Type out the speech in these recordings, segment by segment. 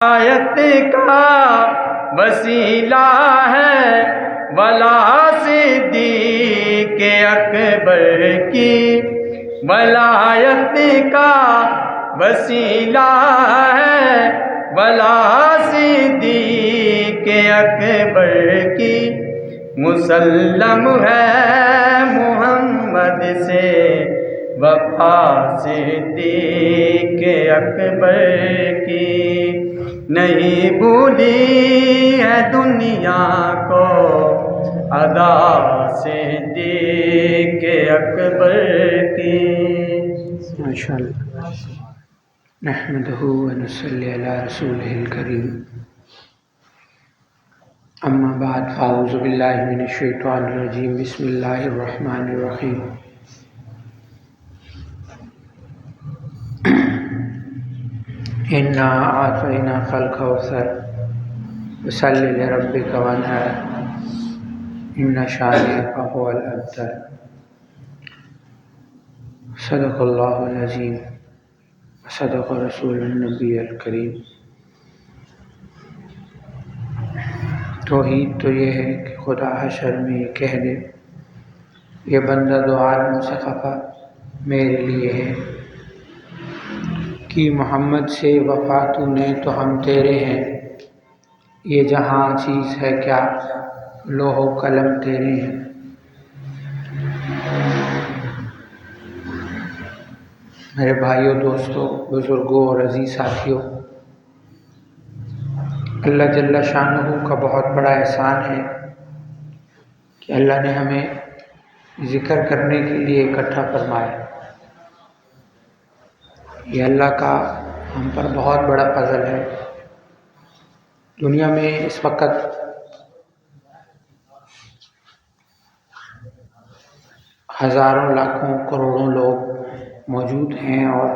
آیت کا وسیلہ ہے ولا صدیق اکبر کی ولایت کا وسیلہ ہے ولا صدیق اکبر کی مسلم ہے محمد سے وفا صدیق اکبر کی نہیں بھولی ہے دنیا کو ادا صدیق اکبر کی۔ ماشاءاللہ۔ نحمدہ و نصلی علی رسولہ الکریم، اما بعد فاعوذ باللہ من الشیطان الرجیم، بسم اللہ الرحمن الرحیم۔ انا اعطیناک الکوثر فصل لربک وانحر ان شانئک هو الابتر۔ صدق اللہ العظیم صدق رسول النبی الکریم۔ توحید تو یہ ہے کہ خدا حشر میں یہ کہہ دے، یہ بندہ دو عالم سے خفا میرے لیے ہے، کہ محمد سے وفا تو نے تو ہم تیرے ہیں، یہ جہاں چیز ہے کیا لوح و قلم تیرے ہیں۔ میرے بھائیوں، دوستوں، بزرگوں اور عزیز ساتھیوں، اللہ جل شانہ کا بہت بڑا احسان ہے کہ اللہ نے ہمیں ذکر کرنے کے لیے اکٹھا فرمایا۔ یہ اللہ کا ہم پر بہت بڑا فضل ہے۔ دنیا میں اس وقت ہزاروں لاکھوں کروڑوں لوگ موجود ہیں، اور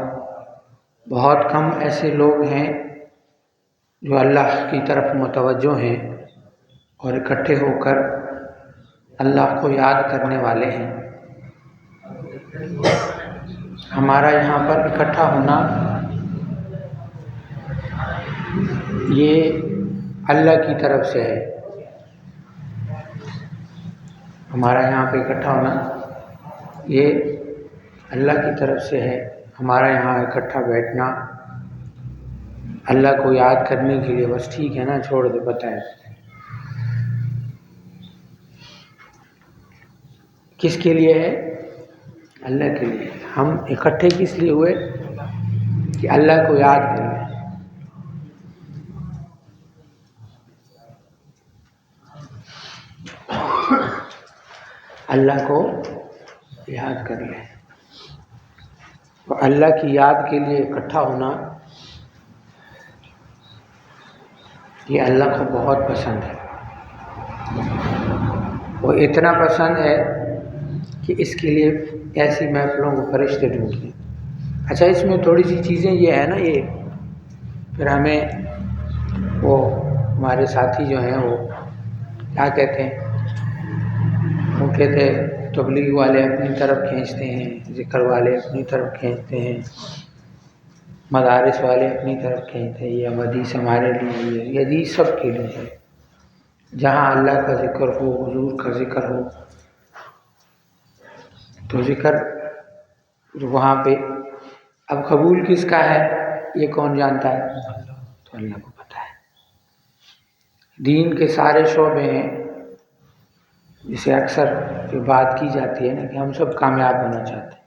بہت کم ایسے لوگ ہیں جو اللہ کی طرف متوجہ ہیں اور اکٹھے ہو کر اللہ کو یاد کرنے والے ہیں۔ ہمارا یہاں پر اکٹھا ہونا یہ اللہ کی طرف سے ہے۔ ہمارا یہاں پہ اکٹھا ہونا یہ اللہ کی طرف سے ہے۔ ہمارا یہاں اکٹھا بیٹھنا اللہ کو یاد کرنے کے لیے، بس ٹھیک ہے نا، چھوڑ دے، بتائیں کس کے لیے ہے؟ اللہ کے لیے۔ ہم اکٹھے کس لیے ہوئے؟ کہ اللہ کو یاد کریں۔ اللہ کو یاد کر لیں۔ تو اللہ کی یاد کے لیے اکٹھا ہونا یہ اللہ کو بہت پسند ہے۔ وہ اتنا پسند ہے کہ اس کے لیے ایسی محفلوں کو فرشتے ڈھونڈتے ہیں۔ اچھا، اس میں تھوڑی سی چیزیں یہ ہے نا، یہ پھر ہمیں وہ ہمارے ساتھی جو ہیں وہ کیا کہتے ہیں، وہ کہتے ہیں تبلیغ والے اپنی طرف کھینچتے ہیں، ذکر والے اپنی طرف کھینچتے ہیں، مدارس والے اپنی طرف کھینچتے ہیں، یہ حدیث ہمارے لیے، یہ حدیث سب کے لیے ہے۔ جہاں اللہ کا ذکر ہو، حضور کا ذکر ہو، تو ذکر وہاں پہ اب قبول کس کا ہے یہ کون جانتا ہے؟ تو اللہ کو پتہ ہے۔ دین کے سارے شعبے ہیں، جسے اکثر جو بات کی جاتی ہے نا کہ ہم سب کامیاب ہونا چاہتے ہیں۔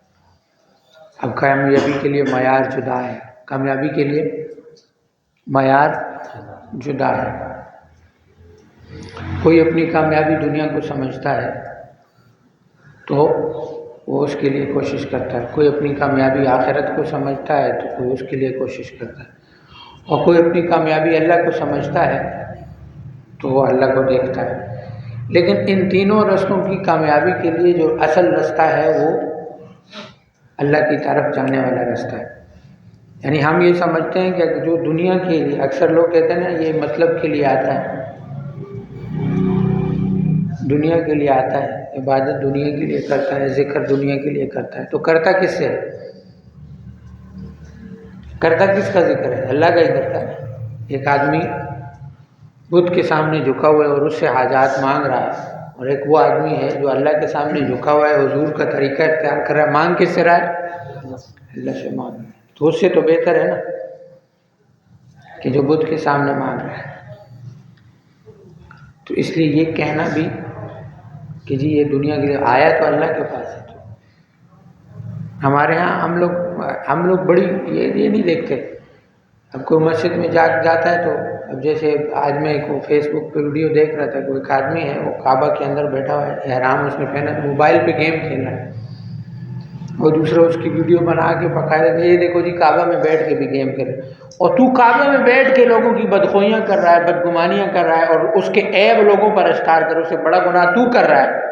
اب کامیابی کے لیے معیار جدا ہے، کامیابی کے لیے معیار جدا ہے۔ کوئی اپنی کامیابی دنیا کو سمجھتا ہے تو وہ اس کے لیے کوشش کرتا ہے، کوئی اپنی کامیابی آخرت کو سمجھتا ہے تو کوئی اس کے لیے کوشش کرتا ہے، اور کوئی اپنی کامیابی اللہ کو سمجھتا ہے تو وہ اللہ کو دیکھتا ہے۔ لیکن ان تینوں رستوں کی کامیابی کے لیے جو اصل رستہ ہے وہ اللہ کی طرف جانے والا رستہ ہے۔ یعنی ہم یہ سمجھتے ہیں کہ جو دنیا کے لیے، اکثر لوگ کہتے ہیں نا یہ مطلب کے لیے آتا ہے، دنیا کے لیے آتا ہے، عبادت دنیا کے لیے کرتا ہے، ذکر دنیا کے لیے کرتا ہے، تو کرتا کس سے؟ کرتا کس کا ذکر ہے؟ اللہ کا ہی کرتا ہے۔ ایک آدمی بدھ کے سامنے جھکا ہوا ہے اور اس سے حاجات مانگ رہا ہے، اور ایک وہ آدمی ہے جو اللہ کے سامنے جھکا ہوا ہے، حضور کا طریقہ اختیار کر رہا ہے، مانگ کس سے رہا ہے؟ اللہ سے مانگ. تو اس سے تو بہتر ہے نا کہ جو بدھ کے سامنے مانگ رہا ہے. تو اس لیے یہ کہنا بھی کہ جی یہ دنیا کے لیے آیا تو اللہ کے پاس ہے. تو ہمارے ہاں ہم لوگ بڑی یہ نہیں دیکھتے. اب کوئی مسجد میں جاتا ہے تو اب جیسے آج میں ایک فیس بک پہ ویڈیو دیکھ رہا تھا، کوئی ایک آدمی ہے وہ کعبہ کے اندر بیٹھا ہوا ہے، احرام اس نے پہنا ہے، موبائل پہ گیم کھیل رہا ہے، اور دوسرا اس کی ویڈیو بنا کے پکائے رہے، یہ دیکھو جی کعبہ میں بیٹھ کے بھی گیم کھیل رہا ہے، اور تو کعبہ میں بیٹھ کے لوگوں کی بدخوئیاں کر رہا ہے، بدگمانیاں کر رہا ہے، اور اس کے عیب لوگوں پر اشکار کر، اس سے بڑا گناہ تو کر رہا ہے.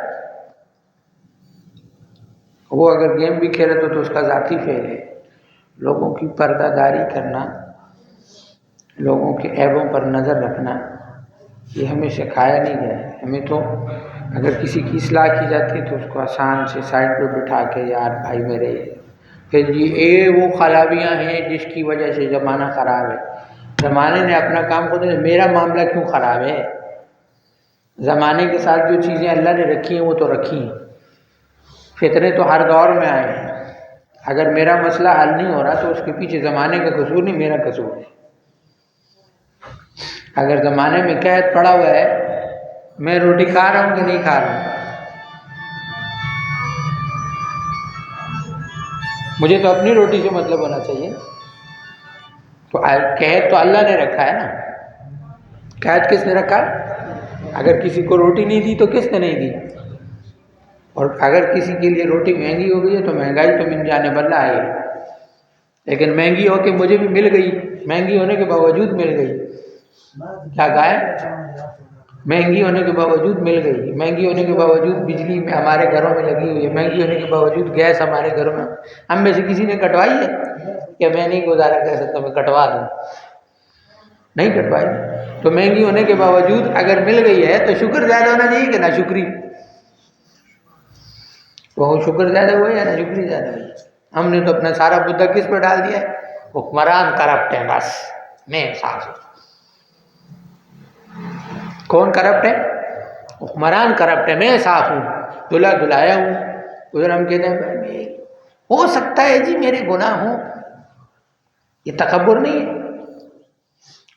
وہ اگر گیم بھی کھیلے تو اس کا ذاتی فعل ہے. لوگوں کی پردہ داری کرنا، لوگوں کے عیبوں پر نظر رکھنا، یہ ہمیں سکھایا نہیں گیا ہے. ہمیں تو اگر کسی کی اصلاح کی جاتی ہے تو اس کو آسان سے سائڈ پہ بٹھا کے، یار بھائی میرے پھر یہ وہ خرابیاں ہیں جس کی وجہ سے زمانہ خراب ہے. زمانے نے اپنا کام خود، میرا معاملہ کیوں خراب ہے؟ زمانے کے ساتھ جو چیزیں اللہ نے رکھی ہیں وہ تو رکھی ہیں. فتنے تو ہر دور میں آئے ہیں. اگر میرا مسئلہ حل نہیں ہو رہا تو اس کے پیچھے زمانے کا قصور نہیں، میرا قصور ہے. اگر زمانے میں قید پڑا ہوا ہے، میں روٹی کھا رہا ہوں کہ نہیں کھا رہا ہوں، مجھے تو اپنی روٹی سے مطلب ہونا چاہیے. تو قید تو اللہ نے رکھا ہے نا. قید کس نے رکھا ہے؟ اگر کسی کو روٹی نہیں دی تو کس نے نہیں دی؟ اور اگر کسی کے لیے روٹی مہنگی ہو گئی ہے تو مہنگائی تو من جانب اللہ آئی ہے. لیکن مہنگی ہو کے مجھے بھی مل گئی، مہنگی ہونے کے باوجود مل گئی. کیا کہا ہے؟ مہنگی ہونے کے باوجود مل گئی. مہنگی ہونے کے باوجود بجلی میں ہمارے گھروں میں لگی ہوئی ہے. مہنگی ہونے کے باوجود گیس ہمارے گھروں میں. ہم میں سے کسی نے کٹوائی ہے کہ میں نہیں گزارا کر سکتا، میں کٹوا دوں؟ نہیں کٹوائی. تو مہنگی ہونے کے باوجود اگر مل گئی ہے تو شکر زیادہ ہونا چاہیے کہ نہ شکری؟ وہ شکر زیادہ ہوا یا نہ شکری زیادہ ہوئی؟ ہم نے تو اپنا سارا مدعا کس پہ ڈال دیا ہے؟ حکمران کرپٹ ہے، بس میں صاف ہوں. کون کرپٹ ہے؟ حکمران کرپٹ ہے، میں صاف ہوں، دلہا دلایا ہوں. ادھر ہم کہتے ہیں بھائی ہو سکتا ہے جی میرے گناہ ہوں، یہ تکبر نہیں ہے.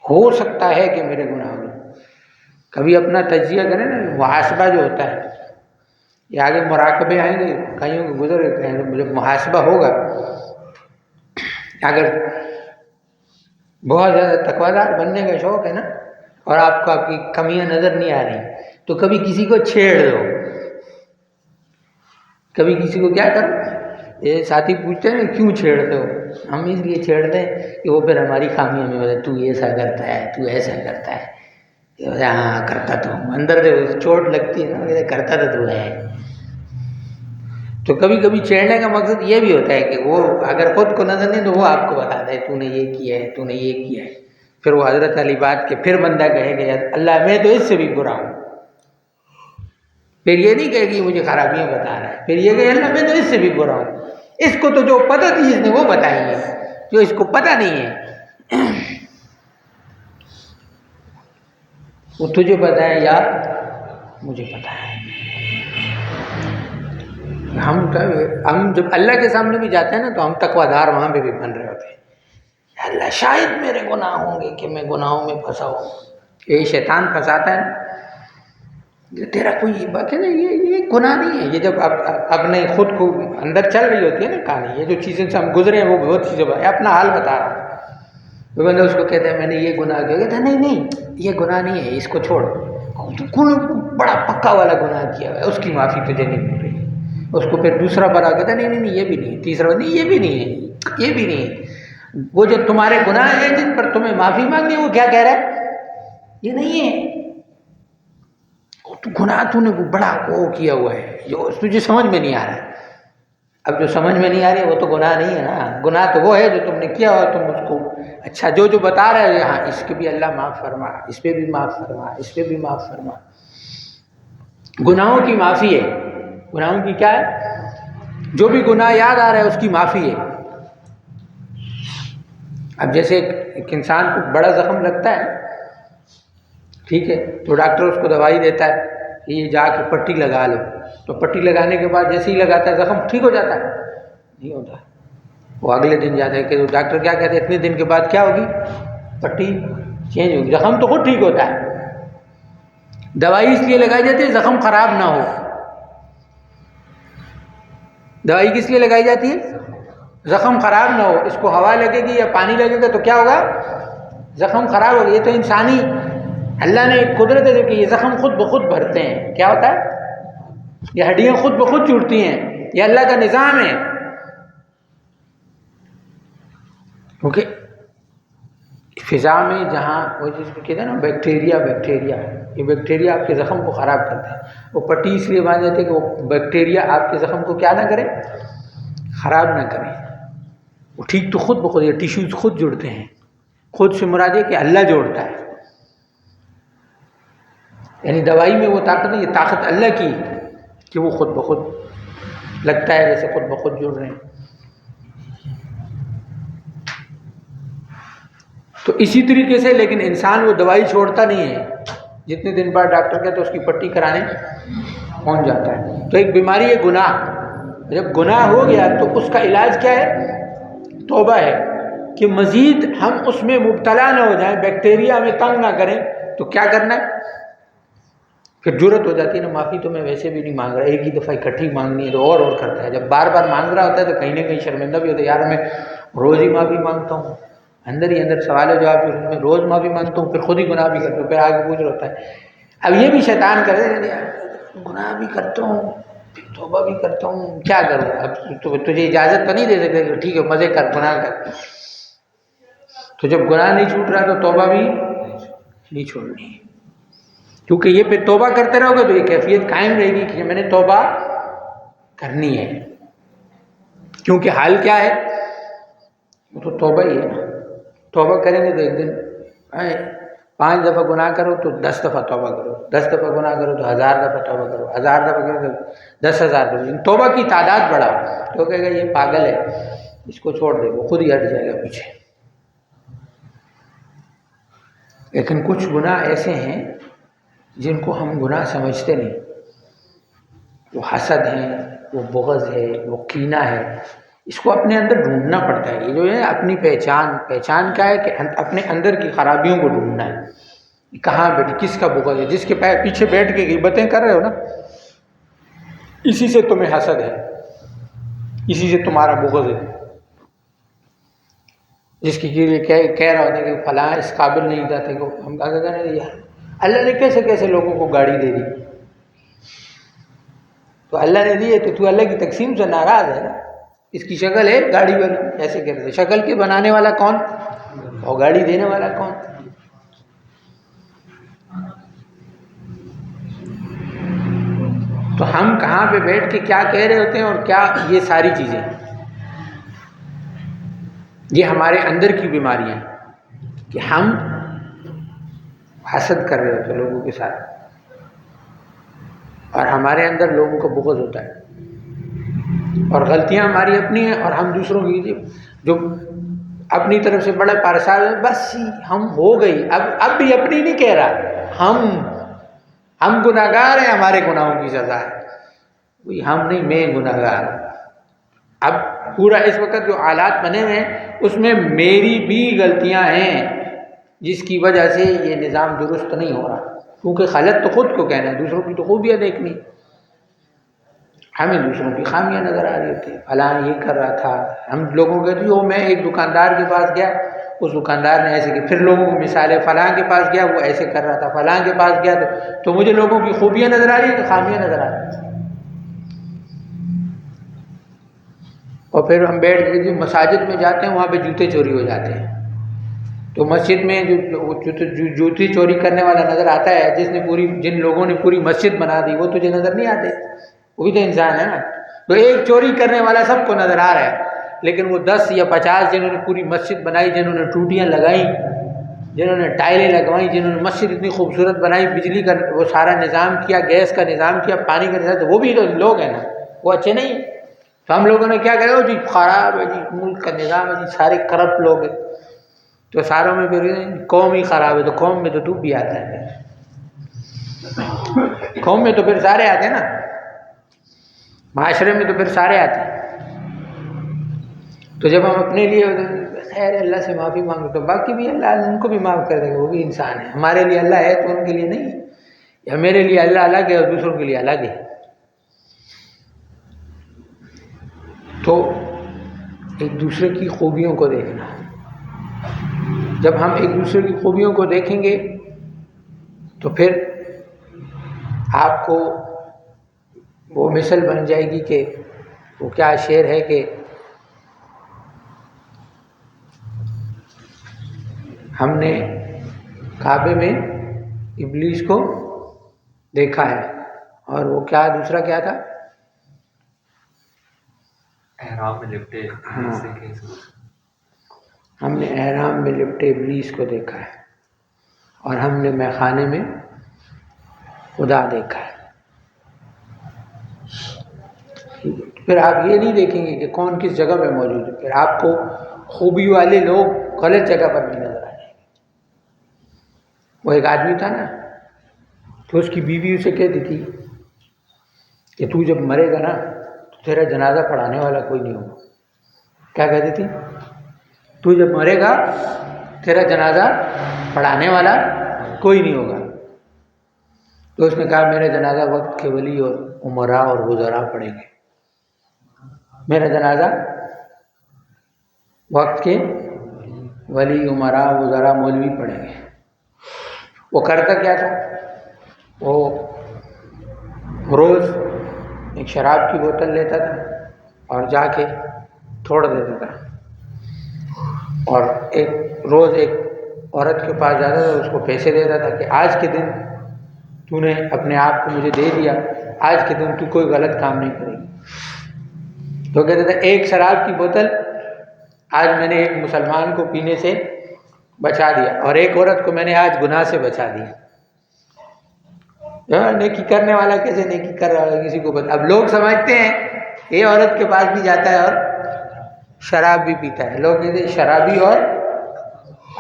ہو سکتا ہے کہ میرے گناہ ہوں. کبھی اپنا تجزیہ کریں نا، محاسبہ جو ہوتا ہے، یہ آگے مراقبے آئیں گے، کئیوں کے گزر گئے ہیں. جب محاسبہ ہوگا، اگر بہت زیادہ تقویدار بننے کا شوق ہے نا، اور آپ کو آپ کی کمیاں نظر نہیں آ رہی، تو کبھی کسی کو چھیڑ دو. کبھی کسی کو کیا کرو؟ یہ ساتھی پوچھتے ہیں کیوں چھیڑتے ہو؟ ہم اس لیے چھیڑتے ہیں کہ وہ پھر ہماری خامیاں میں بولے تو ایسا کرتا ہے، تو ایسا کرتا ہے. ہاں کرتا تو اندر سے چوٹ لگتی ہے نا، کرتا تو ہے. تو کبھی کبھی چھیڑنے کا مقصد یہ بھی ہوتا ہے کہ وہ اگر خود کو نظر نہیں تو وہ آپ کو بتا دے تو نے یہ کیا ہے، تو نے یہ کیا ہے. پھر وہ حضرت علی بات کے پھر بندہ کہے گا اللہ میں تو اس سے بھی برا ہوں. پھر یہ نہیں کہے گی مجھے خرابیاں بتا رہا ہے، پھر یہ کہ اللہ میں تو اس سے بھی برا ہوں. اس کو تو جو پتہ تھی اس نے وہ بتائی ہے، جو اس کو پتہ نہیں ہے وہ تجھے پتہ ہے یا مجھے پتہ ہے. ہم جب اللہ کے سامنے بھی جاتے ہیں نا تو ہم تقوی دار وہاں پہ بھی بن رہے ہوتے ہیں. اللہ شاید میرے گناہ ہوں گے کہ میں گناہوں میں پھنسا ہوں. یہی شیطان پھنساتا ہے نا، تیرا کوئی بات ہے نا، یہ گناہ نہیں ہے. یہ جب اپنے خود کو اندر چل رہی ہوتی ہے نا کہانی، یہ جو چیزیں سے ہم گزرے ہیں وہ بہت چیزیں اپنا حال بتا رہا ہوں. وہ بندہ اس کو کہتا ہے میں نے یہ گناہ کیا، کہتا ہے نہیں نہیں یہ گناہ نہیں ہے، اس کو چھوڑ. بڑا پکا والا گناہ کیا ہے، اس کی معافی تجھے نہیں مل رہی. اس کو پھر دوسرا بڑا کہتا ہے نہیں نہیں یہ بھی نہیں. تیسرا نہیں یہ بھی نہیں ہے، یہ بھی نہیں ہے. وہ جو تمہارے گناہ ہیں جن پر تمہیں معافی مانگنی ہے وہ کیا کہہ رہا ہے؟ یہ نہیں ہے. تو گناہ تو نے بڑا وہ کیا ہوا ہے جو تجھے سمجھ میں نہیں آ رہا ہے. اب جو سمجھ میں نہیں آ رہی ہے وہ تو گناہ نہیں ہے نا. گناہ تو وہ ہے جو تم نے کیا ہو، تم اس کو اچھا جو بتا رہا ہے ہاں اس کے بھی اللہ معاف فرما، اس پہ بھی معاف فرما، اس پہ بھی معاف فرما. گناہوں کی معافی ہے. گناہوں کی کیا ہے؟ جو بھی گناہ یاد آ رہا ہے اس کی معافی ہے. اب جیسے ایک انسان کو بڑا زخم لگتا ہے، ٹھیک ہے، تو ڈاکٹر اس کو دوائی دیتا ہے کہ یہ جا کے پٹی لگا لو، تو پٹی لگانے کے بعد جیسے ہی لگاتا ہے زخم ٹھیک ہو جاتا ہے؟ نہیں ہوتا، وہ اگلے دن جاتا ہے کہ ڈاکٹر کیا کہتے ہیں اتنے دن کے بعد کیا ہوگی، پٹی چینج ہوگی، زخم تو خود ٹھیک ہوتا ہے۔ دوائی اس لیے لگائی جاتی ہے زخم خراب نہ ہو، دوائی کس لیے لگائی جاتی ہے؟ زخم خراب نہ ہو، اس کو ہوا لگے گی یا پانی لگے گا تو کیا ہوگا، زخم خراب ہوگا۔ یہ تو انسانی اللہ نے ایک قدرت ہے کہ یہ زخم خود بخود بھرتے ہیں، کیا ہوتا ہے، یہ ہڈیاں خود بخود جڑتی ہیں، یہ اللہ کا نظام ہے۔ کیونکہ فضا میں جہاں وہ جس کو کہتے ہیں نا بیکٹیریا یہ بیکٹیریا آپ کے زخم کو خراب کرتا ہے، وہ پٹی اس لیے باندھ جاتی ہے کہ وہ بیکٹیریا آپ کے زخم کو کیا نہ کرے، خراب نہ کرے، وہ ٹھیک تو خود بخود یہ ٹیشوز خود جڑتے ہیں، خود سے مراد ہے کہ اللہ جوڑتا ہے، یعنی دوائی میں وہ طاقت نہیں، یہ طاقت اللہ کی کہ وہ خود بخود لگتا ہے جیسے خود بخود جڑ رہے ہیں۔ تو اسی طریقے سے لیکن انسان وہ دوائی چھوڑتا نہیں ہے، جتنے دن بعد ڈاکٹر کہتے اس کی پٹی کرانے پہنچ جاتا ہے۔ تو ایک بیماری ہے گناہ، جب گناہ ہو گیا تو اس کا علاج کیا ہے، توبہ ہے، کہ مزید ہم اس میں مبتلا نہ ہو جائیں، بیکٹیریا ہمیں تنگ نہ کریں، تو کیا کرنا ہے، پھر جرت ہو جاتی ہے نا، معافی تو میں ویسے بھی نہیں مانگ رہا، ایک ہی دفعہ اکٹھی مانگنی ہے تو اور کرتا ہے، جب بار بار مانگ رہا ہوتا ہے تو کہیں نہ کہیں شرمندہ بھی ہوتا ہے، یار میں روز ہی معافی مانگتا ہوں، اندر ہی اندر سوال و جواب میں روز معافی مانگتا ہوں، پھر خود ہی گناہ بھی کرتا ہوں، پھر آگے پوچھ رہا ہوتا ہے۔ اب یہ بھی شیطان کر رہے ہیں، گناہ بھی کرتا ہوں پھر توبہ بھی کرتا ہوں، کیا کروں، اب تجھے اجازت تو نہیں دے سکتے کہ ٹھیک ہے مزے کر، گناہ کر، تو جب گناہ نہیں چھوٹ رہا تو توبہ بھی نہیں چھوڑنی، کیونکہ یہ پھر توبہ کرتے رہو گے تو یہ کیفیت قائم رہے گی کہ میں نے توبہ کرنی ہے، کیونکہ حال کیا ہے، وہ تو توبہ ہی ہے نا، توبہ کریں گے تو ایک دن 5 دفعہ گناہ کرو تو 10 دفعہ توبہ کرو، 10 دفعہ گناہ کرو تو 1000 دفعہ توبہ کرو، 1000 دفعہ کرو تو 10,000 دفعہ، توبہ کی تعداد بڑھاؤ، تو کہے گا یہ پاگل ہے اس کو چھوڑ دے، وہ خود ہی ہٹ جائے گا پیچھے۔ لیکن کچھ گناہ ایسے ہیں جن کو ہم گناہ سمجھتے نہیں، وہ حسد ہے، وہ بغض ہے، وہ کینہ ہے، اس کو اپنے اندر ڈھونڈنا پڑتا ہے۔ یہ جو ہے اپنی پہچان کیا ہے کہ اپنے اندر کی خرابیوں کو ڈھونڈنا ہے، کہاں بیٹھی، کس کا بغض ہے، جس کے پیچھے بیٹھ کے غیبتیں کر رہے ہو نا، اسی سے تمہیں حسد ہے، اسی سے تمہارا بغض ہے، جس کی لیے کہہ رہا ہوتا ہے کہ فلاں اس قابل نہیں تھا کہ ہم کہا کہ نہیں یار اللہ نے کیسے کیسے لوگوں کو گاڑی دے دی، تو اللہ نے دی ہے تو اللہ کی تقسیم سے ناراض ہے نا، اس کی شکل ہے گاڑی والی، ایسے کہتے ہیں، شکل کے بنانے والا کون اور گاڑی دینے والا کون؟ تو ہم کہاں پہ بیٹھ کے کیا کہہ رہے ہوتے ہیں اور کیا، یہ ساری چیزیں یہ ہمارے اندر کی بیماریاں ہیں کہ ہم حسد کر رہے ہوتے ہیں لوگوں کے ساتھ، اور ہمارے اندر لوگوں کا بغض ہوتا ہے، اور غلطیاں ہماری اپنی ہیں اور ہم دوسروں کی، جو اپنی طرف سے بڑا پارسال بس ہم ہو گئی، اب بھی اپنی نہیں کہہ رہا، ہم گناہ گار ہیں، ہمارے گناہوں کی سزا ہے، کوئی ہم نہیں، میں گناہ گار۔ اب پورا اس وقت جو حالات بنے ہوئے ہیں اس میں میری بھی غلطیاں ہیں جس کی وجہ سے یہ نظام درست نہیں ہو رہا، کیونکہ خالق تو خود کو کہنا ہے، دوسروں کی تو خوبیاں دیکھنی، ہمیں دوسروں کی خامیاں نظر آ رہی ہوتی ہیں، فلاں یہ کر رہا تھا، ہم لوگوں کہتے ہیں میں ایک دکاندار کے پاس گیا اس دکاندار نے ایسے کی، پھر لوگوں کو مثالیں، فلاں کے پاس گیا وہ ایسے کر رہا تھا، فلاں کے پاس گیا تو مجھے لوگوں کی خوبیاں نظر آ رہی ہیں کہ خامیاں نظر آ رہی ہیں، اور پھر ہم بیٹھ کے مساجد میں جاتے ہیں وہاں پہ جوتے چوری ہو جاتے ہیں، تو مسجد میں جو جوتی چوری کرنے والا نظر آتا ہے، جن لوگوں نے پوری مسجد بنا دی وہ تجھے نظر نہیں آتے، وہ بھی تو انسان ہے نا، تو ایک چوری کرنے والا سب کو نظر آ رہا ہے، لیکن وہ 10 یا 50 جنہوں نے پوری مسجد بنائی، جنہوں نے ٹوٹیاں لگائیں، جنہوں نے ٹائلیں لگوائیں، جنہوں نے مسجد اتنی خوبصورت بنائی، بجلی کا وہ سارا نظام کیا، گیس کا نظام کیا، پانی کا نظام، تو وہ بھی تو لوگ ہیں نا، وہ اچھے نہیں ہیں، تو ہم لوگوں نے کیا کہا جی خراب ہے جی ملک کا نظام ہے جی، سارے کرپٹ لوگ ہیں، تو ساروں میں پھر قوم ہی خراب ہے، تو قوم میں تو بھی آتا ہے، قوم میں تو پھر سارے آتے ہیں نا، معاشرے میں تو پھر سارے آتے ہیں۔ تو جب ہم اپنے لیے خیر اللہ سے معافی مانگو تو باقی بھی اللہ ان کو بھی معاف کر دے گا، وہ بھی انسان ہے۔ ہمارے لیے اللہ ہے تو ان کے لیے نہیں، یا میرے لیے اللہ الگ ہے اور دوسروں کے لیے الگ ہے۔ تو ایک دوسرے کی خوبیوں کو دیکھنا، جب ہم ایک دوسرے کی خوبیوں کو دیکھیں گے تو پھر آپ کو وہ مثل بن جائے گی کہ وہ کیا شعر ہے کہ ہم نے کعبے میں ابلیس کو دیکھا ہے، اور وہ کیا دوسرا کیا تھا؟ احرام میں لپٹے ہاں، ہم نے احرام میں لپٹے ابلیس کو دیکھا ہے، اور ہم نے میخانے میں خدا دیکھا ہے۔ پھر آپ یہ نہیں دیکھیں گے کہ کون کس جگہ پہ موجود ہے، پھر آپ کو خوبی والے لوگ غلط جگہ پر بھی نظر آ جائیں گے۔ وہ ایک آدمی تھا نا، تو اس کی بیوی اسے کہتی تھی کہ تو جب مرے گا نا تو تیرا جنازہ پڑھانے والا کوئی نہیں ہوگا۔ کیا کہتی تھی؟ تو جب مرے گا تیرا جنازہ پڑھانے والا کوئی نہیں ہوگا۔ تو اس نے کہا میرا جنازہ وقت کے ولی اور امراء اور وزراء پڑھیں گے، میرا جنازہ وقت کے ولی امراء وزراء مولوی پڑھیں گے۔ وہ کرتا کیا تھا؟ وہ روز ایک شراب کی بوتل لیتا تھا اور جا کے توڑ دیتا تھا، اور روز ایک عورت کے پاس جاتا تھا، اس کو پیسے دیتا تھا کہ آج کے دن تو نے اپنے آپ کو مجھے دے دیا، آج کے دن تو کوئی غلط کام نہیں کرے گی۔ تو کہتا تھا ایک شراب کی بوتل آج میں نے ایک مسلمان کو پینے سے بچا دیا، اور ایک عورت کو میں نے آج گناہ سے بچا دیا۔ نیکی کرنے والا کیسے نیکی کر رہا ہے کسی کو پتا۔ اب لوگ سمجھتے ہیں یہ عورت کے پاس بھی جاتا ہے اور شراب بھی پیتا ہے، لوگ کہتے ہیں شرابی اور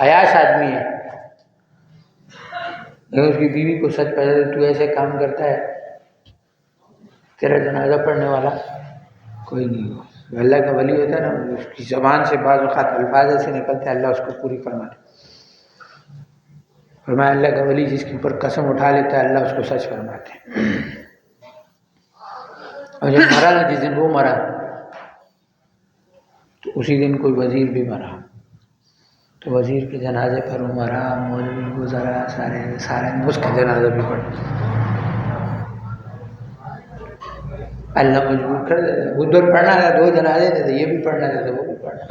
عیاش آدمی ہے، لیکن اس کی بیوی کو سچ پتا تو ایسے کام کرتا ہے تیرا جنازہ پڑھنے والا کوئی نہیں ہو۔ اللہ کا ولی ہوتا ہے نا، اس کی زبان سے بعض اوقات الفاظ ایسے نکلتے ہیں اللہ اس کو پوری فرماتے۔ فرمایا اللہ کا ولی جس کے اوپر قسم اٹھا لیتا ہے اللہ اس کو سچ فرماتے ہیں۔ اور جب مرا نا، جس دن وہ مرا تو اسی دن کوئی وزیر بھی مرا، تو وزیر کے جنازے پر وہ مرا، مولوی وزراء سارے اس کا جنازہ بھی پڑھا۔ اللہ مجبور کر دیتا، ادھر پڑھنا تھا 2 جنازے تھے، یہ بھی پڑھنا تھا تو وہ بھی پڑھنا۔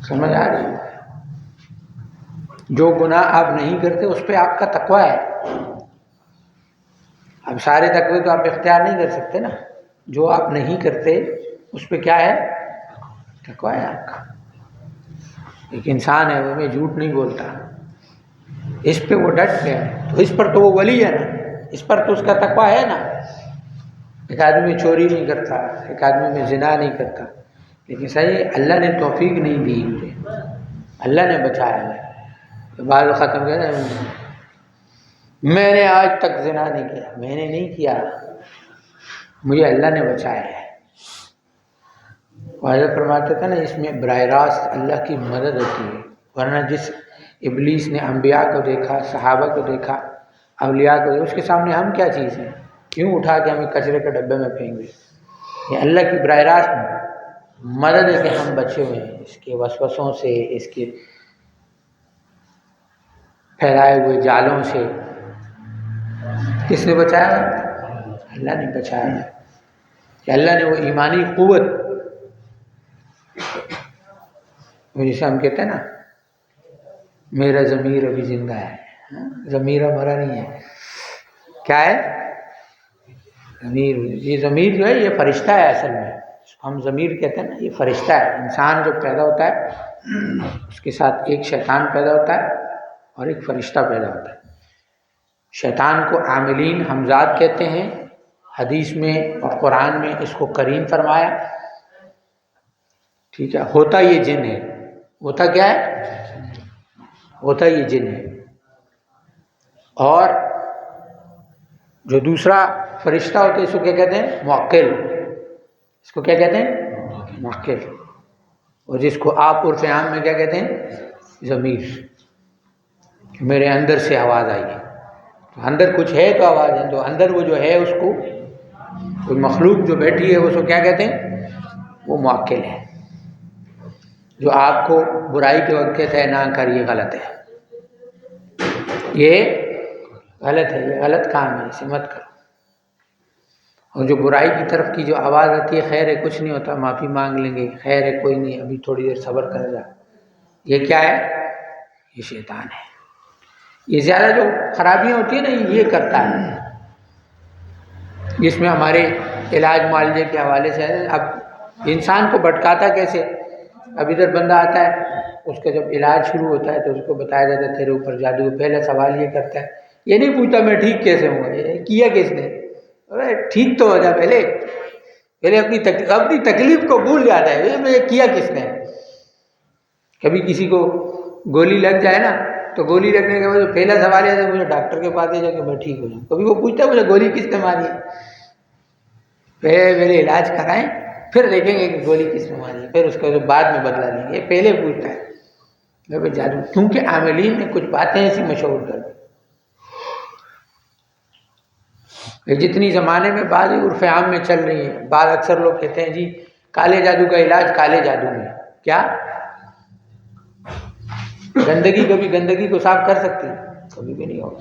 سمجھ آ رہی ہے؟ جو گناہ آپ نہیں کرتے اس پہ آپ کا تقویٰ ہے۔ اب سارے تقوی تو آپ اختیار نہیں کر سکتے نا، جو آپ نہیں کرتے اس پہ کیا ہے؟ تقویٰ ہے آپ کا۔ ایک انسان ہے وہ میں جھوٹ نہیں بولتا، اس پہ وہ ڈٹ گیا ہے تو اس پر تو وہ ولی ہے نا، اس پر تو اس کا تقویٰ ہے نا۔ ایک آدمی چوری نہیں کرتا، ایک آدمی میں زنا نہیں کرتا، لیکن صحیح اللہ نے توفیق نہیں دی مجھے، اللہ نے بچایا ہے۔ بال ختم کیا، میں نے آج تک زنا نہیں کیا، میں نے نہیں کیا، مجھے اللہ نے بچایا ہے۔ حضرت فرماتے تھے نا اس میں براہ راست اللہ کی مدد ہوتی ہے، ورنہ جس ابلیس نے انبیاء کو دیکھا، صحابہ کو دیکھا، اولیاء کو دیکھا، اس کے سامنے ہم کیا چیز ہیں؟ کیوں اٹھا کے ہمیں کچرے کے ڈبے میں پھینک دیں؟ یہ اللہ کی براہ راست مدد ہے کہ ہم بچے ہوئے ہیں اس کے وسوسوں سے، اس کے پھیلائے ہوئے جالوں سے۔ کس نے بچایا؟ اللہ نے بچایا ہے، کہ اللہ نے وہ ایمانی قوت، جسے ہم کہتے ہیں نا میرا ضمیر ابھی زندہ ہے، ضمیر مرا نہیں ہے، کیا ہے ضمیر؟ یہ ضمیر جو ہے یہ فرشتہ ہے، اصل میں ہم ضمیر کہتے ہیں نا، یہ فرشتہ ہے۔ انسان جب پیدا ہوتا ہے اس کے ساتھ ایک شیطان پیدا ہوتا ہے اور ایک فرشتہ پیدا ہوتا ہے۔ شیطان کو عاملین حمزات کہتے ہیں، حدیث میں اور قرآن میں اس کو قرین فرمایا، ٹھیک ہے، ہوتا یہ جن ہے، ہوتا کیا ہے، ہوتا یہ جن ہے. اور جو دوسرا فرشتہ ہوتا ہے اس کو کیا کہتے ہیں، موکل. اس کو کیا کہتے ہیں، موکل. اور جس کو آپ عرف عام میں کیا کہتے ہیں، ضمیر. میرے اندر سے آواز آئی ہے، تو اندر کچھ ہے تو آواز ہے، تو اندر وہ جو ہے اس کو کوئی مخلوق جو بیٹھی ہے اس کو کیا کہتے ہیں، وہ موکل ہے. جو آپ کو برائی کے وقت کہتا ہے نہ کر، یہ غلط ہے، یہ غلط ہے، یہ غلط کام ہے، اسے مت کرو. اور جو برائی کی طرف کی جو آواز آتی ہے، خیر ہے کچھ نہیں ہوتا، معافی مانگ لیں گے، خیر ہے کوئی نہیں، ابھی تھوڑی دیر صبر کر جا، یہ کیا ہے، یہ شیطان ہے. یہ زیادہ جو خرابیاں ہوتی ہیں نا یہ کرتا ہے. جس میں ہمارے علاج معالجے کے حوالے سے ہے. اب انسان کو بھٹکاتا کیسے، اب ادھر بندہ آتا ہے، اس کا جب علاج شروع ہوتا ہے تو اس کو بتایا جاتا ہے تیرے اوپر جادو. پہلا سوال یہ کرتا ہے، یہ نہیں پوچھتا میں ٹھیک کیسے ہوں گا، یہ کیا کس نے، ارے ٹھیک تو ہو جا، پہلے اپنی تکلیف کو بھول جاتا ہے، یہ کیا کس نے. کبھی کسی کو گولی لگ جائے نا تو گولی لگنے کے بعد جو پہلا سوال ہے مجھے ڈاکٹر کے پاس دے جا کہ میں ٹھیک ہو جاؤں. کبھی وہ پوچھتا ہے مجھے گولی کس نے ماری ہے، پہلے علاج کرائیں پھر دیکھیں گے کہ گولی کس نے ماری ہے، پھر اس کو بعد میں بدلا لیں گے. پہلے پوچھتا ہے میں جادو، کیونکہ عاملین نے کچھ باتیں ایسی مشہور کر دی. جتنی زمانے میں بعض عرف عام میں چل رہی ہیں، بعض اکثر لوگ کہتے ہیں جی کالے جادو کا علاج کالے جادو میں. کیا گندگی کبھی گندگی کو صاف کر سکتی، کبھی بھی نہیں ہوگا.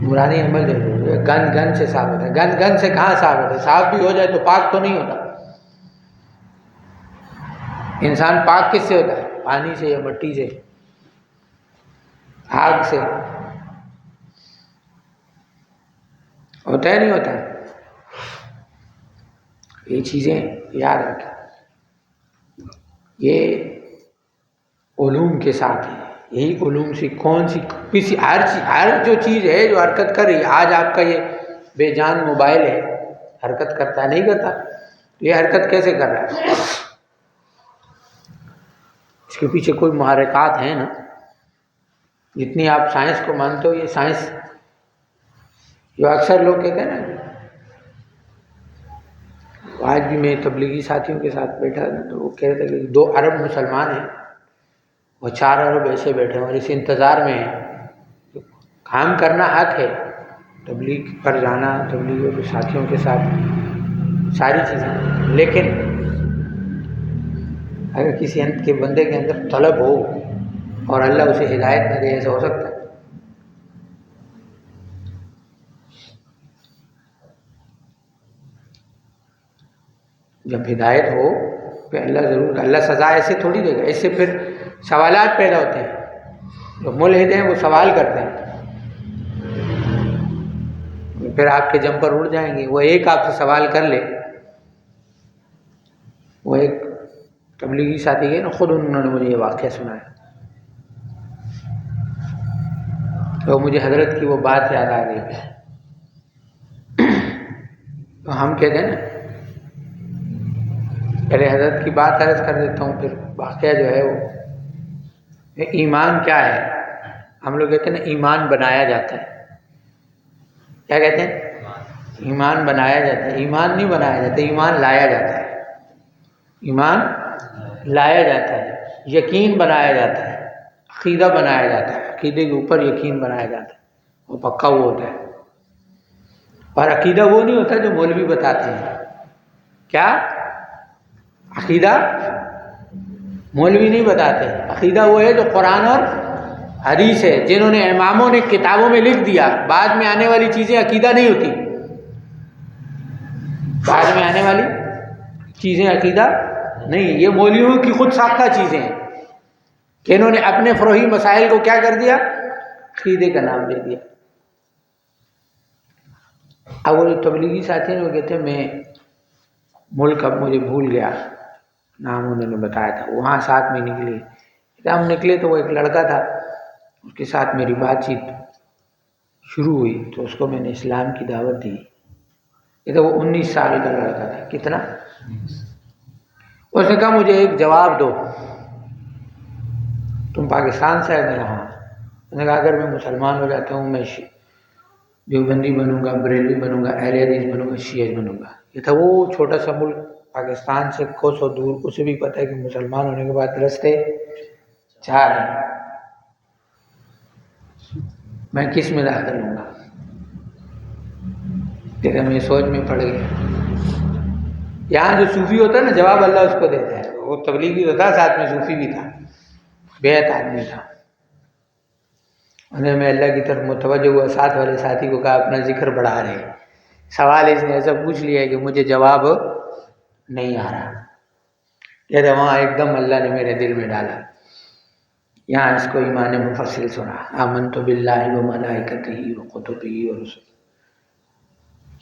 نورانی عمل ضرور ہے. گند سے صاف ہوتا ہے، گند سے کہاں صاف ہوتا ہے، صاف بھی ہو جائے تو پاک تو نہیں ہوتا. انسان پاک کس سے ہوتا ہے، پانی سے یا مٹی سے، آگ سے، ہوتا ہے نہیں ہوتا. یہ چیزیں یاد رکھیں، یہ علوم کے ساتھ ہے. یہی علوم سے کون سی کسی ہر جو چیز ہے جو حرکت کر رہی ہے. آج آپ کا یہ بے جان موبائل ہے، حرکت کرتا ہے نہیں کرتا، یہ حرکت کیسے کر رہا ہے، اس کے پیچھے کوئی محرکات ہیں نا. جتنی آپ سائنس کو مانتے ہو، یہ سائنس جو اکثر لوگ کہتے ہیں نا، آج بھی میں تبلیغی ساتھیوں کے ساتھ بیٹھا تو وہ کہہ رہے تھے کہ 2 ارب مسلمان ہیں، وہ 4 ارب ایسے بیٹھے اور اس انتظار میں ہیں. کام کرنا حق ہے، تبلیغ پر جانا، تبلیغوں کے ساتھیوں کے ساتھ ساری چیزیں، لیکن اگر کسی کے بندے کے اندر طلب ہو اور اللہ اسے ہدایت نہ دے، ایسا ہو سکتا ہے. جب ہدایت ہو پھر اللہ ضرور، اللہ سزا ایسے تھوڑی دے گا. اس سے پھر سوالات پیدا ہوتے ہیں. جو ملحد ہیں وہ سوال کرتے ہیں، پھر آپ کے جم پر اڑ جائیں گے. وہ ایک آپ سے سوال کر لے، وہ ایک تبلیغی ساتھی ہے نا، خود انہوں نے مجھے یہ واقعہ سنایا تو مجھے حضرت کی وہ بات یاد آ گئی. تو ہم کہتے ہیں نا، پہلے حضرت کی بات عرض کر دیتا ہوں، پھر واقعہ جو ہے وہ ایمان کیا ہے. ہم لوگ کہتے ہیں نا ایمان بنایا جاتا ہے. کیا کہتے ہیں، ایمان بنایا جاتا ہے. ایمان نہیں بنایا جاتا، ایمان لایا جاتا ہے. ایمان لایا جاتا ہے، یقین بنایا جاتا ہے، عقیدہ بنایا جاتا ہے. عقیدے کے اوپر یقین بنایا جاتا ہے، وہ پکا وہ ہوتا ہے. اور عقیدہ وہ نہیں ہوتا جو مولوی بتاتے ہیں. کیا عقیدہ مولوی نہیں بتاتے، عقیدہ وہ ہے جو قرآن اور حدیث ہے، جنہوں نے اماموں نے کتابوں میں لکھ دیا. بعد میں آنے والی چیزیں عقیدہ نہیں ہوتی، بعد میں آنے والی چیزیں عقیدہ نہیں. یہ مولویوں کی خود ساختہ چیزیں ہیں کہ انہوں نے اپنے فروعی مسائل کو کیا کر دیا، عقیدے کا نام دے دیا. اب وہ جو تبلیغی ساتھی ہیں وہ کہتے ہیں میں ملک اب مجھے بھول گیا، نام انہوں نے بتایا تھا، وہاں ساتھ میں نکلے. ہم نکلے تو وہ ایک لڑکا تھا، اس کے ساتھ میری بات چیت شروع ہوئی تو اس کو میں نے اسلام کی دعوت دی. یہ تو وہ 19 سال کا لڑکا تھا. کتنا؟ اس نے کہا مجھے ایک جواب دو، تم پاکستان سے؟ نے کہا ہاں۔ میں نے کہا اگر میں مسلمان ہو جاتا ہوں، میں دیوبندی بنوں گا، بریلوی بنوں گا، اہل حدیث بنوں گا، شیعہ بنوں گا۔ یہ تھا وہ چھوٹا سا ملک پاکستان سے کوسوں دور، اسے بھی پتہ ہے کہ مسلمان ہونے کے بعد رستے 4 ہیں، میں کس میں داخل ہوں گا؟ لیکن میں سوچ میں پڑ گیا۔ یہاں جو صوفی ہوتا ہے نا، جواب اللہ اس کو دیتا ہے، وہ تبلیغی تو تھا، ساتھ میں صوفی بھی تھا، بیعت آدمی تھا۔ انہیں میں اللہ کی طرف متوجہ ہوا، ساتھ والے ساتھی کو کہا اپنا ذکر بڑھا رہے ہیں، سوال اس نے ایسا پوچھ لیا ہے کہ مجھے جواب نہیں آ رہا۔ کہتے وہاں ایک دم اللہ نے میرے دل میں ڈالا، یہاں اس کو ایمان مفصل سنا، آمنت باللہ و ملائکتہ و کتبہ و رسلہ،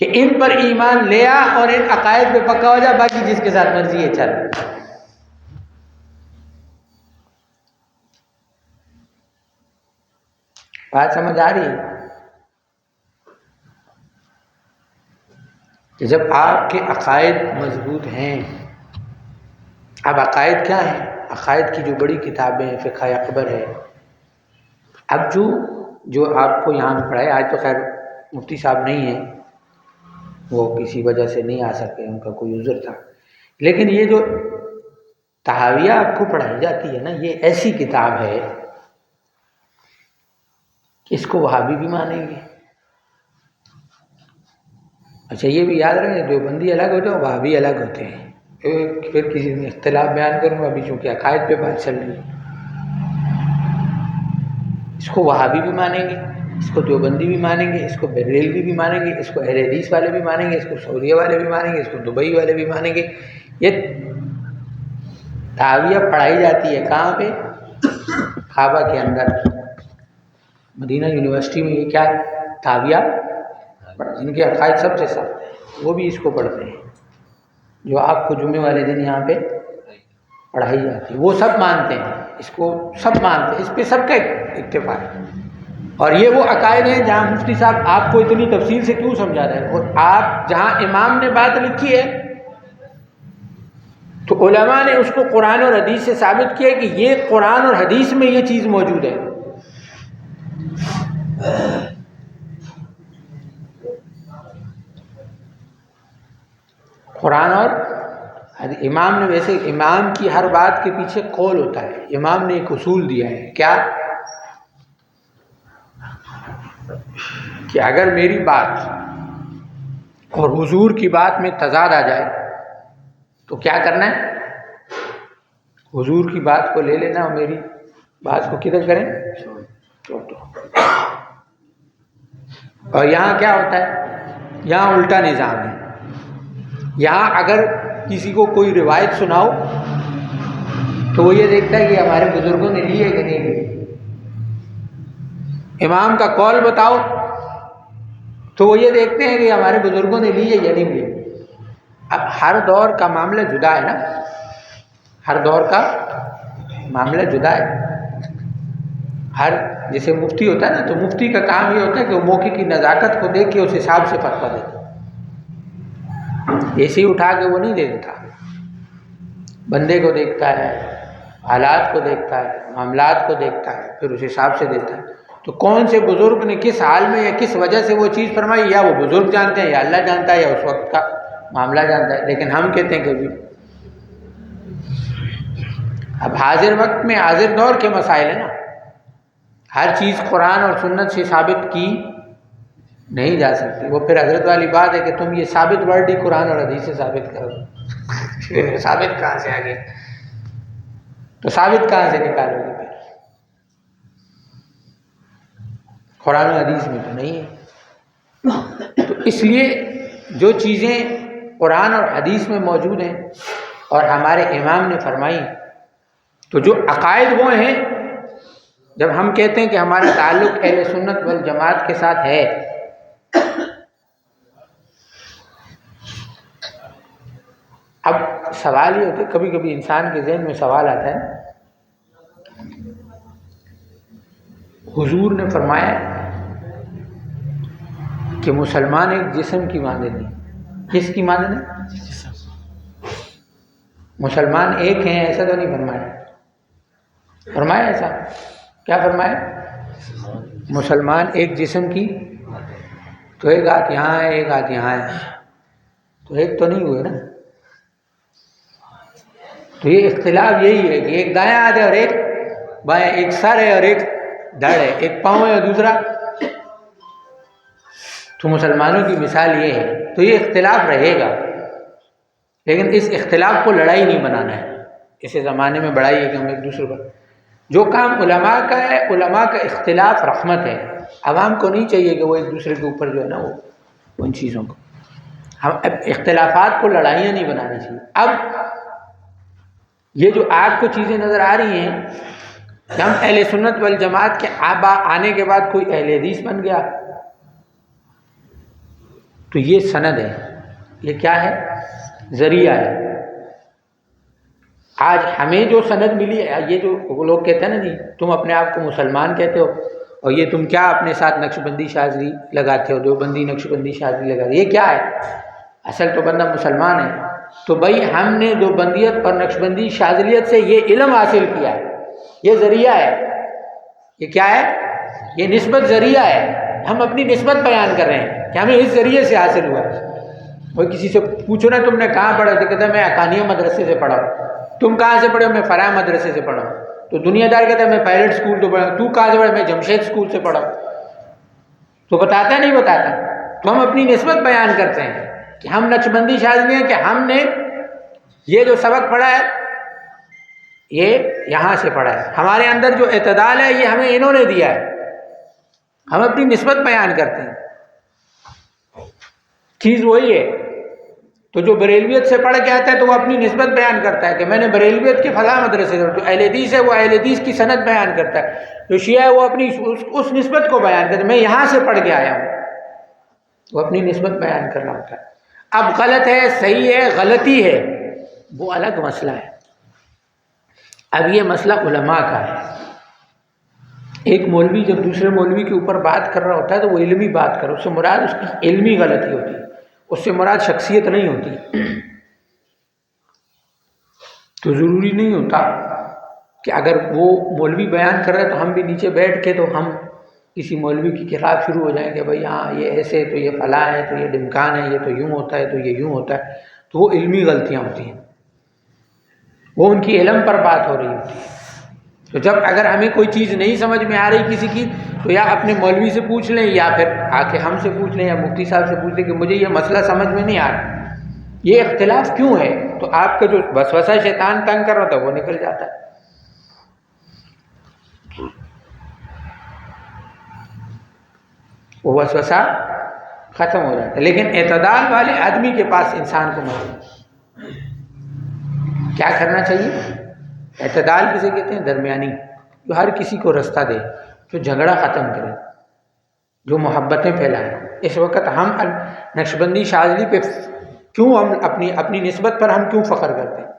کہ ان پر ایمان لے آ اور ان عقائد پہ پکا ہو جا، باقی جس کے ساتھ مرضی ہے چل۔ بات سمجھ آ رہی ہے کہ جب آپ کے عقائد مضبوط ہیں، اب عقائد کیا ہیں؟ عقائد کی جو بڑی کتابیں ہیں، فقہ اکبر ہے، اب جو آپ کو یہاں میں پڑھائے، آج تو خیر مفتی صاحب نہیں ہیں، وہ کسی وجہ سے نہیں آ سکے، ان کا کوئی عذر تھا، لیکن یہ جو تحاویہ آپ کو پڑھائی جاتی ہے نا، یہ ایسی کتاب ہے کہ اس کو وہابی بھی مانیں گے۔ اچھا یہ بھی یاد رکھیں، دیوبندی الگ ہوتے ہیں، وہابی الگ ہوتے ہیں۔ پھر کسی دن اختلاف بیان کروں گا، ابھی چونکہ عقائد پہ بات چل رہی ہے۔ اس کو وہابی بھی مانیں گے، اس کو دیوبندی بھی مانیں گے، اس کو بریلوی بھی مانیں گے، اس کو اہل حدیث والے بھی مانیں گے، اس کو سعودیہ والے بھی مانیں گے، اس کو دبئی والے بھی مانیں گے۔ یہ تحاویہ پڑھائی جاتی ہے کہاں پہ؟ کعبہ کے اندر، مدینہ یونیورسٹی میں۔ یہ کیا تحاویہ، جن کے عقائد سب سے سخت ہیں، وہ بھی اس کو پڑھتے ہیں، جو آپ کو جمعے والے دن یہاں پہ پڑھائی جاتی ہے، وہ سب مانتے ہیں اس کو، سب مانتے ہیں، اس پہ سب کا اتفاق ہے۔ اور یہ وہ عقائد ہیں جہاں مفتی صاحب آپ کو اتنی تفصیل سے کیوں سمجھا رہے ہیں، اور آپ جہاں امام نے بات لکھی ہے تو علماء نے اس کو قرآن اور حدیث سے ثابت کیا کہ یہ قرآن اور حدیث میں یہ چیز موجود ہے۔ قرآن اور امام نے، ویسے امام کی ہر بات کے پیچھے قول ہوتا ہے، امام نے ایک اصول دیا ہے، کیا کہ اگر میری بات اور حضور کی بات میں تضاد آ جائے تو کیا کرنا ہے؟ حضور کی بات کو لے لینا اور میری بات کو کدھر کریں؟ چھوڑ دو۔ اور یہاں کیا ہوتا ہے؟ یہاں الٹا نظام ہے، یہاں اگر کسی کو کوئی روایت سناؤ تو وہ یہ دیکھتا ہے کہ ہمارے بزرگوں نے لی ہے کہ نہیں لی، امام کا قول بتاؤ تو وہ یہ دیکھتے ہیں کہ ہمارے بزرگوں نے لی ہے یا نہیں لی۔ اب ہر دور کا معاملہ جدا ہے نا، ہر دور کا معاملہ جدا ہے، ہر جیسے مفتی ہوتا ہے نا، تو مفتی کا کام یہ ہوتا ہے کہ وہ موقع کی نزاکت کو دیکھ کے اس حساب سے فتویٰ دیتا، ایسے ہی اٹھا کے وہ نہیں دے دیتا، بندے کو دیکھتا ہے، حالات کو دیکھتا ہے، معاملات کو دیکھتا ہے، پھر اس حساب سے دیتا ہے۔ تو کون سے بزرگ نے کس حال میں یا کس وجہ سے وہ چیز فرمائی، یا وہ بزرگ جانتے ہیں یا اللہ جانتا ہے یا اس وقت کا معاملہ جانتا ہے، لیکن ہم کہتے ہیں کہ بھی اب حاضر وقت میں حاضر دور کے مسائل ہیں نا، ہر چیز قرآن اور سنت سے ثابت کی نہیں جا سکتی۔ وہ پھر حضرت والی بات ہے کہ تم یہ ثابت ورڈ ہی قرآن اور حدیث سے ثابت کرو، ثابت کہاں سے آگے، تو ثابت کہاں سے نکالو گے؟ پھر قرآن و حدیث میں تو نہیں ہے۔ تو اس لیے جو چیزیں قرآن اور حدیث میں موجود ہیں اور ہمارے امام نے فرمائی، تو جو عقائد وہ ہیں، جب ہم کہتے ہیں کہ ہمارا تعلق اہل سنت والجماعت کے ساتھ ہے، اب سوال یہ ہوتا ہے، کبھی کبھی انسان کے ذہن میں سوال آتا ہے، حضور نے فرمایا کہ مسلمان ایک جسم کی مانند ہے، کس کی مانند ہے؟ مسلمان ایک ہیں ایسا تو نہیں فرمایا. فرمایا ایسا؟ کیا فرمایا؟ مسلمان ایک جسم کی، تو ایک ہاتھ یہاں ہے ایک ہاتھ یہاں ہے، تو ایک تو نہیں ہوئے نا. تو یہ اختلاف یہی ہے کہ ایک دایاں ہاتھ ہے اور ایک بایاں، ایک سر ہے اور ایک دھڑ ہے، ایک پاؤں ہے اور دوسرا. تو مسلمانوں کی مثال یہ ہے. تو یہ اختلاف رہے گا، لیکن اس اختلاف کو لڑائی نہیں بنانا ہے. اس زمانے میں بڑائی ہے کہ ہم ایک دوسرے پر، جو کام علماء کا ہے، علماء کا اختلاف رحمت ہے. عوام کو نہیں چاہیے کہ وہ ایک دوسرے کے اوپر جو ہے نا وہ ان چیزوں کو، ہم اختلافات کو لڑائیاں نہیں بنانی چاہیے. اب یہ جو آپ کو چیزیں نظر آ رہی ہیں کہ ہم اہل سنت والجماعت کے آنے کے بعد کوئی اہل حدیث بن گیا، تو یہ سند ہے، یہ کیا ہے؟ ذریعہ ہے. آج ہمیں جو سند ملی ہے، یہ جو لوگ کہتے ہیں نا جی تم اپنے آپ کو مسلمان کہتے ہو اور یہ تم کیا اپنے ساتھ نقشبندی شاذلی لگاتے ہو، دیوبندی نقشبندی شاذلی لگاتے ہو، یہ کیا ہے؟ اصل تو بندہ مسلمان ہے. تو بھائی ہم نے دیوبندیت اور نقشبندی شاذلیت سے یہ علم حاصل کیا ہے، یہ ذریعہ ہے. یہ کیا ہے؟ یہ نسبت ذریعہ ہے. ہم اپنی نسبت بیان کر رہے ہیں کہ ہمیں اس ذریعے سے حاصل ہوا ہے. کوئی کسی سے پوچھو نا تم نے کہاں پڑھا، تو کہتا ہے میں حقانیہ مدرسے سے پڑھا ہوں. تم کہاں سے پڑھے ہو؟ میں فرح مدرسے سے پڑھا ہوں. تو دنیا دار کہتا ہے میں پائلٹ اسکول سے پڑھا ہوں. تو کہاں سے پڑھا؟ میں جمشید اسکول سے پڑھا ہوں. تو بتاتا نہیں بتاتا. تو ہم اپنی نسبت بیان کرتے ہیں کہ ہم نقشبندی شاذلی ہیں، کہ ہم نے یہ جو سبق پڑھا ہے یہ یہاں سے پڑھا ہے. ہمارے اندر جو اعتدال ہے یہ ہمیں انہوں نے دیا ہے. ہم اپنی نسبت بیان کرتے ہیں. چیز وہی ہے. تو جو بریلویت سے پڑھ کے آتا ہے تو وہ اپنی نسبت بیان کرتا ہے کہ میں نے بریلویت کے فلاں مدرسے سے. جو اہل حدیث ہے وہ اہل حدیث کی سند بیان کرتا ہے. جو شیعہ ہے وہ اپنی اس نسبت کو بیان کرتا ہے، میں یہاں سے پڑھ کے آیا ہوں. وہ اپنی نسبت بیان کرنا ہوتا ہے. اب غلط ہے صحیح ہے غلطی ہے وہ الگ مسئلہ ہے. اب یہ مسئلہ علماء کا ہے. ایک مولوی جب دوسرے مولوی کے اوپر بات کر رہا ہوتا ہے تو وہ علمی بات کرے، اس سے مراد اس کی علمی غلطی ہوتی ہے، اس سے مراد شخصیت نہیں ہوتی. تو ضروری نہیں ہوتا کہ اگر وہ مولوی بیان کر رہے ہیں تو ہم بھی نیچے بیٹھ کے تو ہم کسی مولوی کے خلاف شروع ہو جائیں کہ بھائی ہاں یہ ایسے، تو یہ فلاں ہے، تو یہ ڈمکان ہے، یہ تو یوں ہوتا ہے، تو یہ یوں ہوتا ہے. تو وہ علمی غلطیاں ہوتی ہیں، وہ ان کی علم پر بات ہو رہی ہوتی ہے. تو جب اگر ہمیں کوئی چیز نہیں سمجھ میں آ رہی کسی کی، تو یا اپنے مولوی سے پوچھ لیں یا پھر آ کے ہم سے پوچھ لیں یا مفتی صاحب سے پوچھ لیں کہ مجھے یہ مسئلہ سمجھ میں نہیں آ رہا، یہ اختلاف کیوں ہے. تو آپ کا جو وسوسہ شیطان تنگ کر رہا تھا وہ نکل جاتا ہے. وہ وسوسہ ختم ہو جاتا ہے. لیکن اعتدال والے آدمی کے پاس انسان کو کیا کرنا چاہیے؟ اعتدال کسے کہتے ہیں؟ درمیانی، جو ہر کسی کو رستہ دے، جو جھگڑا ختم کرے، جو محبتیں پھیلائے. اس وقت ہم نقشبندی شاذلی پہ کیوں ہم اپنی نسبت پر ہم کیوں فخر کرتے ہیں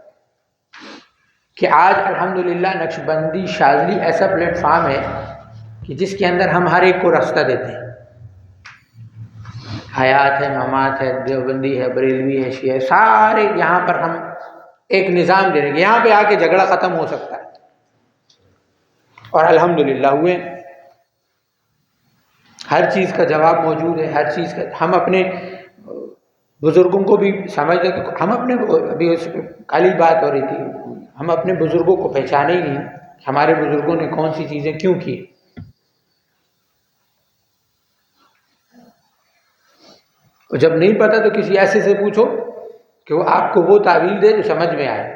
کہ آج الحمدللہ نقشبندی شاذلی ایسا پلیٹ فارم ہے کہ جس کے اندر ہم ہر ایک کو راستہ دیتے ہیں. حیات ہے، ممات ہے، دیوبندی ہے، بریلوی ہے، شیعہ ہے، سارے یہاں پر ہم ایک نظام دے رہے ہیں. یہاں پہ آ کے جھگڑا ختم ہو سکتا ہے اور الحمدللہ ہوئے. ہر چیز کا جواب موجود ہے، ہر چیز کا. ہم اپنے بزرگوں کو بھی سمجھتے کہ ہم اپنے ابھی کالی بات ہو رہی تھی، ہم اپنے بزرگوں کو پہچانے ہی نہیں، ہمارے بزرگوں نے کون سی چیزیں کیوں کی. اور جب نہیں پتہ تو کسی ایسے سے پوچھو کہ وہ آپ کو وہ تعویل دے جو سمجھ میں آئے.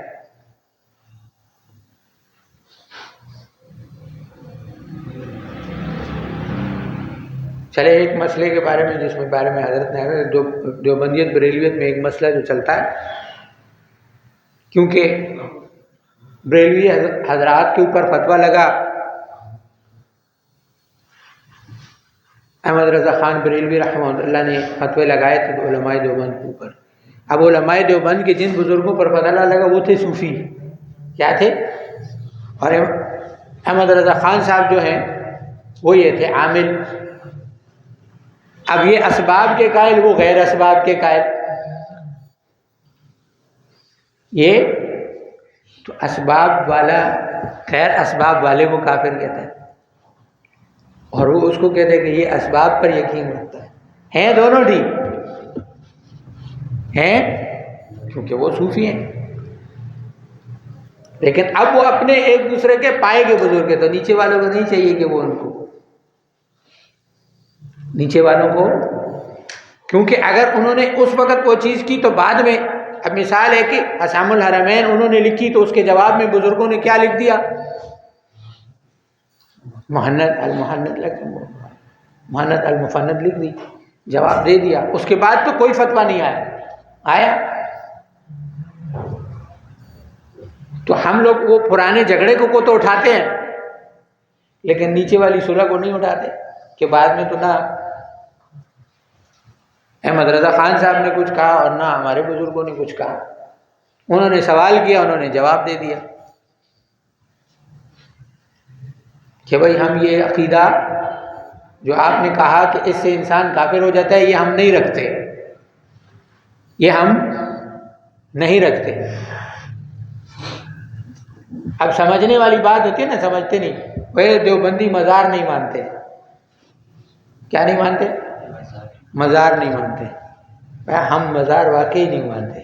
چلے ایک مسئلے کے بارے میں جس میں بارے میں حضرت نے دیوبندیت بریلویت میں ایک مسئلہ جو چلتا ہے، کیونکہ بریلوی حضرات کے اوپر فتویٰ لگا، احمد رضا خان بریلوی رحمہ اللہ نے فتوے لگائے تھے علماء دیوبند کے اوپر. اب علماء دیوبند کے جن بزرگوں پر فتویٰ لگا وہ تھے صوفی. کیا تھے؟ اور احمد رضا خان صاحب جو ہیں وہ یہ تھے عامل. اب یہ اسباب کے قائل، وہ غیر اسباب کے قائل. یہ تو اسباب والا خیر اسباب والے کو کافر کہتا ہے، اور وہ اس کو کہتے ہیں کہ یہ اسباب پر یقین رکھتا ہے۔ ہیں دونوں ٹھیک ہیں کیونکہ وہ صوفی ہیں، لیکن اب وہ اپنے ایک دوسرے کے پائے کے بزرگ ہیں، تو نیچے والوں کو نہیں چاہیے کہ وہ ان کو نیچے والوں کو، کیونکہ اگر انہوں نے اس وقت وہ چیز کی تو بعد میں، اب مثال ہے کہ حسام الحرمین انہوں نے لکھی تو اس کے جواب میں بزرگوں نے کیا لکھ دیا؟ محنت المفند لکھ دی، جواب دے دیا، اس کے بعد تو کوئی فتویٰ نہیں آیا۔ تو ہم لوگ وہ پرانے جھگڑے کو تو اٹھاتے ہیں، لیکن نیچے والی صلح کو نہیں اٹھاتے کہ بعد میں تو نہ احمد رضا خان صاحب نے کچھ کہا اور نہ ہمارے بزرگوں نے کچھ کہا، انہوں نے سوال کیا، انہوں نے جواب دے دیا کہ بھائی ہم یہ عقیدہ جو آپ نے کہا کہ اس سے انسان کافر ہو جاتا ہے، یہ ہم نہیں رکھتے، یہ ہم نہیں رکھتے۔ اب سمجھنے والی بات ہوتی ہے نا، سمجھتے نہیں، وہ دیوبندی مزار نہیں مانتے، کیا نہیں مانتے؟ مزار نہیں مانتے۔ ہم مزار واقعی نہیں مانتے،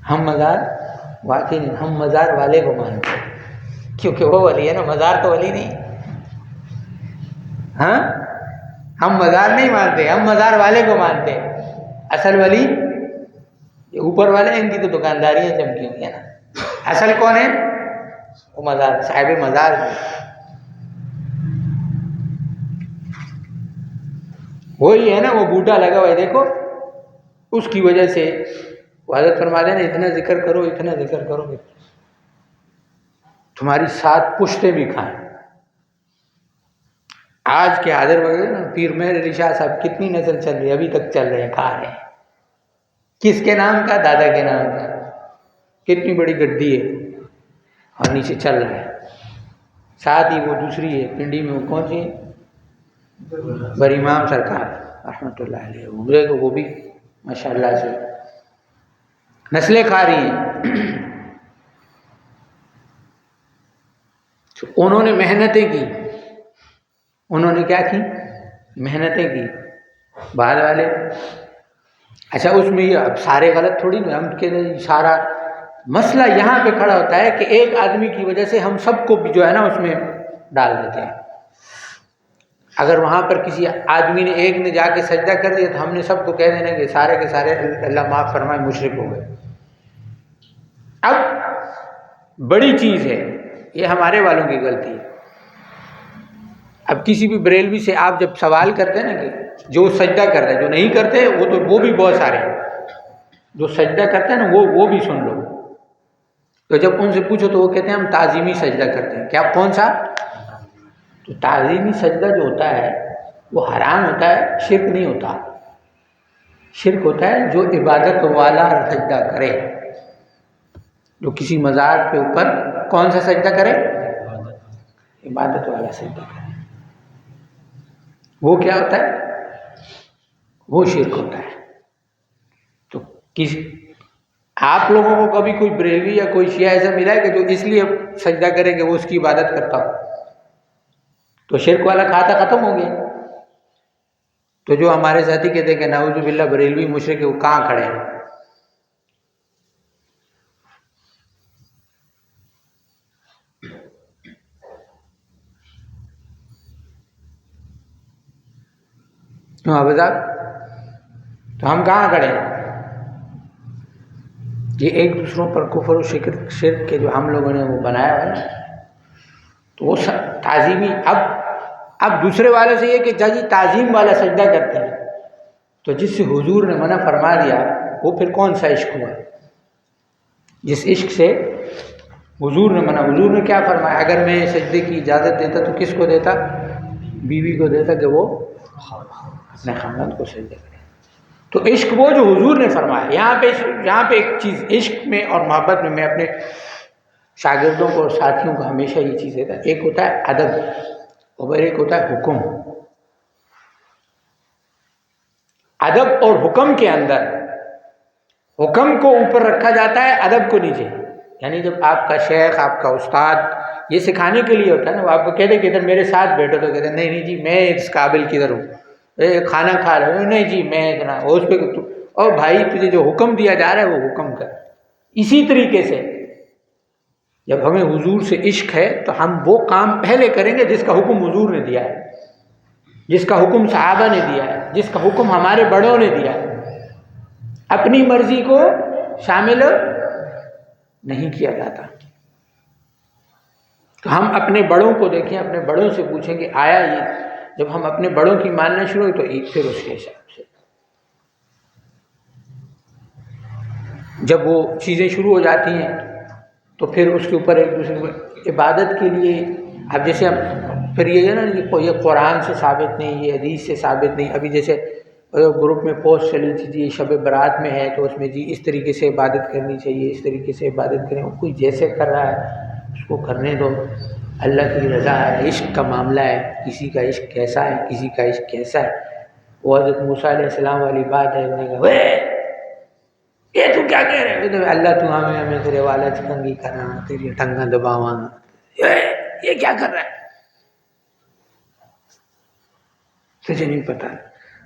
ہم مزار واقعی نہیں، ہم مزار والے کو مانتے، کیونکہ وہ ولی ہے نا، مزار تو ولی نہیں۔ ہاں ہم مزار نہیں مانتے، ہم مزار والے کو مانتے۔ اصل ولی یہ اوپر والے، ان کی تو دکانداریاں چمکی ہوئی ہیں نا، اصل کون ہے؟ وہ مزار، صاحب مزار ہے۔ وہی ہے نا، وہ بوٹا لگا ہوا ہے دیکھو، اس کی وجہ سے وہ حضرت فرما دے نا اتنا ذکر کرو، اتنا ذکر کرو کہ تمہاری 7 پشتیں بھی کھائیں۔ آج کے حاضر وغیرہ نا پیر مہر علی شاہ صاحب کتنی نسل چل رہی ہے، ابھی تک چل رہے ہیں، کھا رہے ہیں، کس کے نام کا؟ دادا کے نام کا، کتنی بڑی گڈی ہے اور نیچے چل رہا ہے۔ ساتھ ہی وہ دوسری ہے پنڈی میں، وہ کون سی ہے؟ بر امام سرکار رحمۃ اللہ علیہ، وہ بھی ماشاءاللہ سے نسلیں کھا رہی ہیں۔ انہوں نے محنتیں کی، انہوں نے کیا کی؟ محنتیں کی، بعد والے اچھا اس میں یہ اب سارے غلط تھوڑی نا، ہم کے سارا مسئلہ یہاں پہ کھڑا ہوتا ہے کہ ایک آدمی کی وجہ سے ہم سب کو جو ہے نا اس میں ڈال دیتے ہیں۔ اگر وہاں پر کسی آدمی نے ایک نے جا کے سجدہ کر دیا تو ہم نے سب کو کہہ دینا کہ سارے کے سارے اللہ معاف فرمائے مشرک ہو گئے۔ اب بڑی چیز ہے یہ، ہمارے والوں کی غلطی ہے۔ اب کسی بھی بریلوی سے آپ جب سوال کرتے ہیں نا کہ جو سجدہ کر رہے ہیں، جو نہیں کرتے وہ بھی بہت سارے ہیں، جو سجدہ کرتے ہیں نا وہ بھی سن لو، تو جب ان سے پوچھو تو وہ کہتے ہیں ہم تعظیمی سجدہ کرتے ہیں۔ کیا کون سا؟ تو تعظیمی سجدہ جو ہوتا ہے وہ حرام ہوتا ہے، شرک نہیں ہوتا۔ شرک ہوتا ہے جو عبادت والا سجدہ کرے، جو کسی مزار کے اوپر کون سا سجدہ کرے؟ عبادت والا سجدہ کرے، وہ کیا ہوتا ہے؟ وہ شرک ہوتا ہے۔ تو آپ لوگوں کو کبھی کوئی بریلوی یا کوئی شیعہ ایسا ملا ہے کہ جو اس لیے سجدہ کرے کہ وہ اس کی عبادت کرتا ہو؟ تو شرک والا کھاتا ختم ہو گیا۔ تو جو ہمارے ساتھی کہتے ہیں کہ نعوذ باللہ بریلوی مشرک، وہ کہاں کھڑے ہیں؟ کیوں حافظ صاحب؟ تو ہم کہاں کھڑے ہیں؟ یہ ایک دوسروں پر کفر و شرک کے جو ہم لوگوں نے وہ بنایا ہوا ہے، تو وہ تعظیمی اب دوسرے والے سے یہ کہ جی تعظیم والا سجدہ کرتے ہیں، تو جس سے حضور نے منع فرما دیا وہ پھر کون سا عشق ہوا؟ جس عشق سے حضور نے منع، حضور نے کیا فرمایا؟ اگر میں سجدے کی اجازت دیتا تو کس کو دیتا؟ بیوی کو دیتا کہ وہ اپنے خاندان کو سجدہ کرے۔ تو عشق وہ جو حضور نے فرمایا۔ یہاں پہ ایک چیز عشق میں اور محبت میں اپنے شاگردوں کو اور ساتھیوں کو ہمیشہ یہ چیز دیتا ہے، ایک ہوتا ہے ادب اور ایک ہوتا ہے حکم۔ ادب اور حکم کے اندر حکم کو اوپر رکھا جاتا ہے، ادب کو نیچے. یعنی جب آپ کا شیخ، آپ کا استاد یہ سکھانے کے لیے ہوتا ہے نا، وہ آپ کو کہتے کہ ادھر میرے ساتھ بیٹھو، تو کہتے ہیں نہیں نہیں جی میں اس قابل کدھر ہوں، کھانا کھا رہے ہوں، نہیں جی میں اتنا اس پہ. اور بھائی تجھے جو حکم دیا جا رہا ہے وہ حکم کر. اسی طریقے سے جب ہمیں حضور سے عشق ہے تو ہم وہ کام پہلے کریں گے جس کا حکم حضور نے دیا ہے، جس کا حکم صحابہ نے دیا ہے، جس کا حکم ہمارے بڑوں نے دیا ہے. اپنی مرضی کو شامل نہیں کیا جاتا. تو ہم اپنے بڑوں کو دیکھیں، اپنے بڑوں سے پوچھیں کہ آیا یہ جب ہم اپنے بڑوں کی ماننا شروع ہوئی تو عید پھر اس کے حساب سے جب وہ چیزیں شروع ہو جاتی ہیں تو پھر اس کے اوپر ایک دوسرے کو عبادت کے لیے. اب جیسے پھر یہ ہے نا یہ قرآن سے ثابت نہیں، یہ حدیث سے ثابت نہیں. ابھی جیسے گروپ میں پوسٹ چلی تھی جی شب برات میں ہے تو اس میں جی اس طریقے سے عبادت کرنی چاہیے، اس طریقے سے عبادت کریں. کوئی جیسے کر رہا ہے اس کو کرنے دو، اللہ کی رضا ہے. عشق کا معاملہ ہے، کسی کا عشق کیسا ہے، کسی کا عشق کیسا ہے. وہ حضرت موسیٰ علیہ السلام والی بات ہے، انہوں نے کہا یہ تو کیا کہہ رہے ہیں، اللہ تو ہمیں تیرے والا چکنگی کرا، تیری ٹنگا دباواں، یہ کیا کر رہا ہے، تجھے نہیں پتا.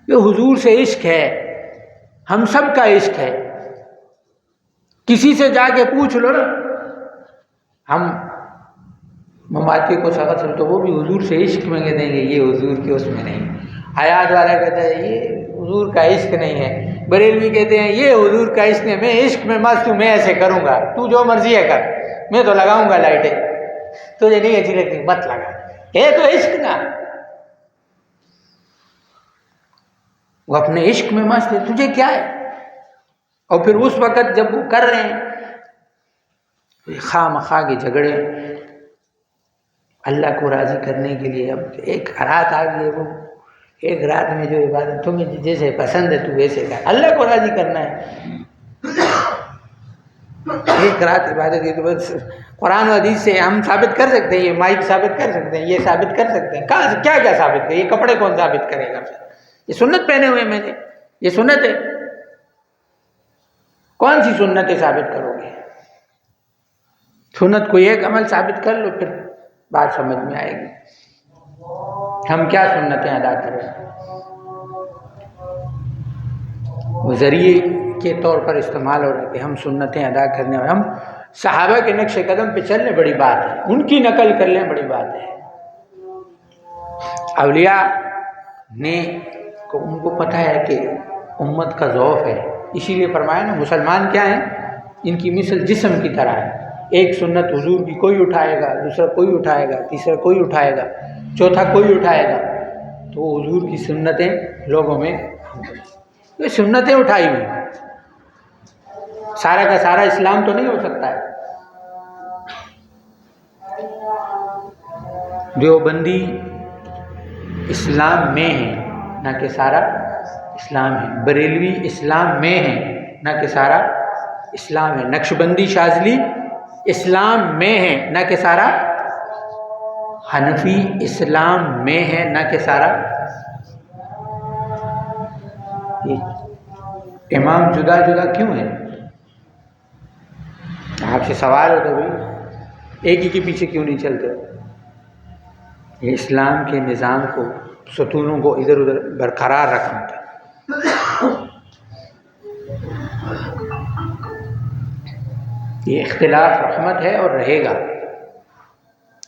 یہ حضور سے عشق ہے، ہم سب کا عشق ہے. کسی سے جا کے پوچھ لو نا، ہم مماتی کو سبق سے تو وہ بھی حضور سے عشق میں کہتے ہیں کہ یہ حضور کے اس میں نہیں. حیات والا کہتا ہے یہ حضور کا عشق نہیں ہے. بریلوی کہتے ہیں یہ حضور کا عشق نہیں، میں عشق میں مست ہوں، میں ایسے کروں گا، تو جو مرضی ہے کر، میں تو لگاؤں گا لائٹیں، تجھے نہیں اچھی لگتی مت لگا، یہ تو عشق نا. وہ اپنے عشق میں مست ہے، تجھے کیا ہے. اور پھر اس وقت جب وہ کر رہے ہیں خواہ مخواہ کے جھگڑے اللہ کو راضی کرنے کے لیے. اب ایک رات آ گئی، وہ ایک رات میں جو عبادت تمہیں جیسے پسند ہے تو ویسے کر، اللہ کو راضی کرنا ہے. ایک رات عبادت کی تو بس قرآن و حدیث سے ہم ثابت کر سکتے ہیں، یہ مائک ثابت کر سکتے ہیں، یہ ثابت کر سکتے ہیں. کہاں سے کیا کیا ثابت کرے، یہ کپڑے کون ثابت کرے گا؟ یہ سنت پہنے ہوئے میں نے، یہ سنت ہے، کون سی سنتیں ثابت کرو گے؟ سنت کو ایک عمل ثابت کر لو، پھر بات سمجھ میں آئے گی. ہم کیا سنتیں ادا کریں؟ وہ ذریعے کے طور پر استعمال ہو رہے کہ ہم سنتیں ادا کرنے، اور ہم صحابہ کے نقش قدم پہ چلنے بڑی بات ہے، ان کی نقل کر لیں بڑی بات ہے. اولیاء نے ان کو پتہ ہے کہ امت کا ضعف ہے، اسی لیے فرمایا نا مسلمان کیا ہیں، ان کی مثل جسم کی طرح ہے. ایک سنت حضور کی کوئی اٹھائے گا، دوسرا کوئی اٹھائے گا، تیسرا کوئی اٹھائے گا، چوتھا کوئی اٹھائے گا، تو وہ حضور کی سنتیں لوگوں میں یہ سنتیں اٹھائی ہوئی. سارا کا سارا اسلام تو نہیں ہو سکتا ہے. دیوبندی اسلام میں ہے نہ کہ سارا اسلام ہے، بریلوی اسلام میں ہے نہ کہ سارا اسلام ہے، نقشبندی شاذلی اسلام میں ہے نہ کہ سارا، حنفی اسلام میں ہے نہ کہ سارا. امام جدا جدا کیوں ہیں؟ آپ سے سوال ہو تو بھائی ایک ہی کے پیچھے کیوں نہیں چلتے؟ یہ اسلام کے نظام کو، ستونوں کو ادھر ادھر برقرار رکھنا تھا. یہ اختلاف رحمت ہے اور رہے گا،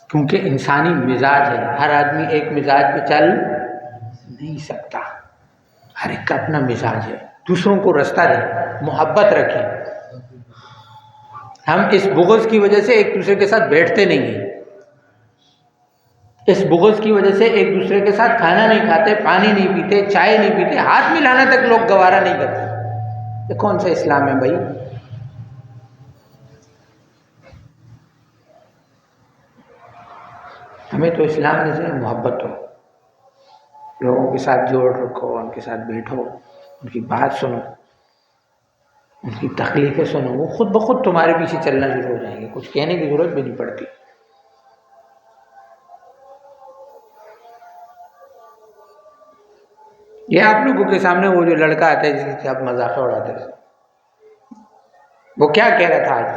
کیونکہ انسانی مزاج ہے، ہر آدمی ایک مزاج پہ چل نہیں سکتا، ہر ایک کا اپنا مزاج ہے. دوسروں کو رستہ دیں، محبت رکھیں. ہم اس بغض کی وجہ سے ایک دوسرے کے ساتھ بیٹھتے نہیں ہیں، اس بغض کی وجہ سے ایک دوسرے کے ساتھ کھانا نہیں کھاتے، پانی نہیں پیتے، چائے نہیں پیتے، ہاتھ ملانا تک لوگ گوارا نہیں کرتے. یہ کون سا اسلام ہے بھائی؟ ہمیں تو اسلام میں سے محبت ہو، لوگوں کے ساتھ جوڑ رکھو، ان کے ساتھ بیٹھو، ان کی بات سنو، ان کی تکلیفیں سنو، وہ خود بخود تمہارے پیچھے چلنا شروع ہو جائیں گے، کچھ کہنے کی ضرورت بھی نہیں پڑتی. یہ آپ لوگوں کے سامنے وہ جو لڑکا آتا ہے جس کے آپ مذاق اڑاتے ہیں، وہ کیا کہہ رہا تھا آج؟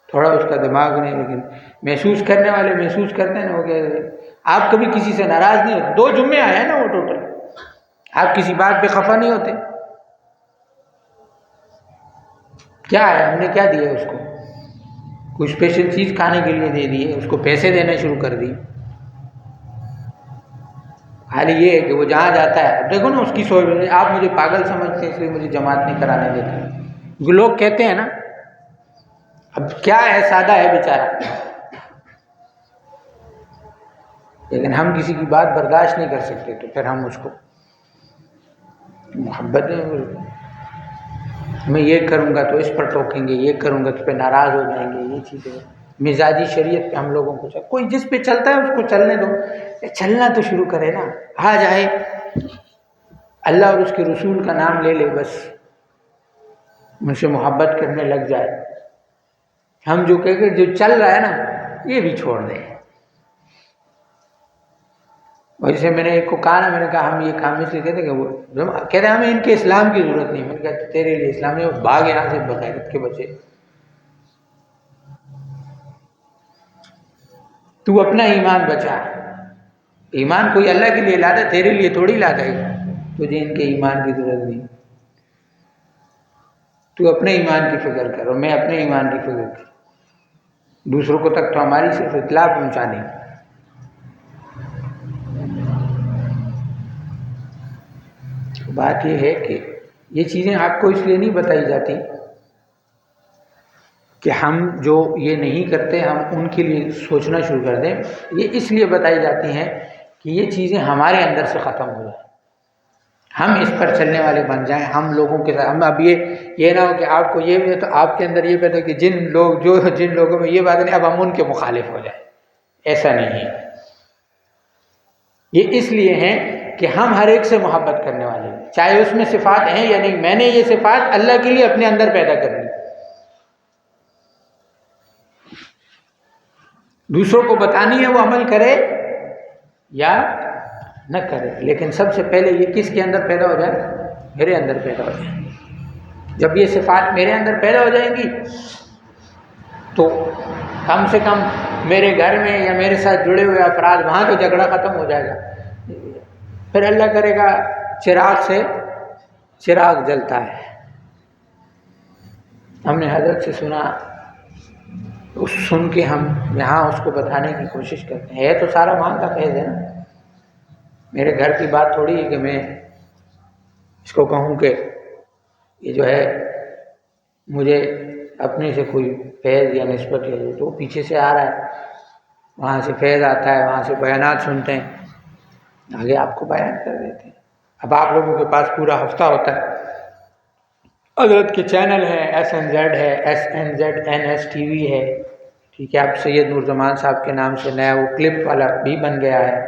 تھوڑا اس کا دماغ نہیں، لیکن محسوس کرنے والے محسوس کرتے ہیں نا. وہ کہہ رہے آپ کبھی کسی سے ناراض نہیں ہوتے. 2 جمعے آئے ہیں نا وہ ٹوٹل. آپ کسی بات پہ خفا نہیں ہوتے. کیا ہے ہم نے کیا دیا اس کو؟ کوئی اسپیشل چیز کھانے کے لیے دے دیے، اس کو پیسے دینے شروع کر دی. حال یہ ہے کہ وہ جہاں جاتا ہے، اب دیکھو نا اس کی سوچ. آپ مجھے پاگل سمجھتے ہیں اس لیے مجھے جماعت نہیں کرانے دیتے. جو لوگ کہتے ہیں نا، اب کیا ہے، سادہ ہے بیچارہ، لیکن ہم کسی کی بات برداشت نہیں کر سکتے تو پھر ہم اس کو محبت میں یہ کروں گا تو اس پر ٹوکیں گے، یہ کروں گا تو پہ ناراض ہو جائیں گے. یہ چیزیں مزاجی شریعت پہ ہم لوگوں کو کوئی جس پہ چلتا ہے اس کو چلنے دو. چلنا تو شروع کرے نا. آ جائے اللہ اور اس کے رسول کا نام لے لے، بس ان سے محبت کرنے لگ جائے. ہم جو کہہ کے جو چل رہا ہے نا یہ بھی چھوڑ دیں. ویسے میں نے ایک کو کہا نا، میں نے کہا ہم یہ کام اس لیے کہتے ہیں کہ وہ کہہ رہے ہمیں ان کے اسلام کی ضرورت نہیں. میں نے کہا تیرے لیے اسلام نہیں، وہ بھاگ یہاں سے بغیرت کے بچے. تو اپنا ایمان بچا. ایمان کوئی اللہ کے لیے لاتا ہے، تیرے لیے تھوڑی لاتا ہے. تجھے ان کے ایمان کی ضرورت نہیں. تو اپنے ایمان کی فکر کر اور میں اپنے ایمان کی فکر کر. دوسروں کو تک تو ہماری صرف اطلاع پہنچانی. بات یہ ہے کہ یہ چیزیں آپ کو اس لیے نہیں بتائی جاتی کہ ہم جو یہ نہیں کرتے ہم ان کے لیے سوچنا شروع کر دیں. یہ اس لیے بتائی جاتی ہیں کہ یہ چیزیں ہمارے اندر سے ختم ہو جائیں، ہم اس پر چلنے والے بن جائیں. ہم لوگوں کے ساتھ ہم اب یہ نہ ہو کہ آپ کو یہ بھی تو آپ کے اندر یہ پیدا کہ جن لوگوں میں یہ بات نہیں اب ہم ان کے مخالف ہو جائیں. ایسا نہیں ہے. یہ اس لیے ہیں کہ ہم ہر ایک سے محبت کرنے والے ہیں، چاہے اس میں صفات ہیں یا نہیں. میں نے یہ صفات اللہ کے لیے اپنے اندر پیدا کر لی. دوسروں کو بتانی ہے وہ عمل کرے یا نہ کرے، لیکن سب سے پہلے یہ کس کے اندر پیدا ہو جائے؟ میرے اندر پیدا ہو جائے. جب یہ صفات میرے اندر پیدا ہو جائیں گی تو کم سے کم میرے گھر میں یا میرے ساتھ جڑے ہوئے افراد وہاں تو جھگڑا ختم ہو جائے گا. پھر اللہ کرے گا چراغ سے چراغ جلتا ہے. ہم نے حضرت سے سنا، سن کے ہم یہاں اس کو بتانے کی کوشش کرتے ہیں. ہے تو سارا وہاں کا فیض ہے نا. میرے گھر کی بات تھوڑی ہے کہ میں اس کو کہوں کہ یہ جو ہے مجھے اپنے سے کوئی فیض یا نسبت ہے، تو پیچھے سے آ رہا ہے، وہاں سے فیض آتا ہے، وہاں سے بیانات سنتے ہیں، آگے آپ کو بیان کر دیتے ہیں. اب آپ لوگوں کے پاس پورا ہفتہ ہوتا ہے. حضرت کے چینل ہے، SNZ ہے، SNZNS TV ہے، ٹھیک ہے. اب سید نور زمان صاحب کے نام سے نیا وہ کلپ والا بھی بن گیا ہے.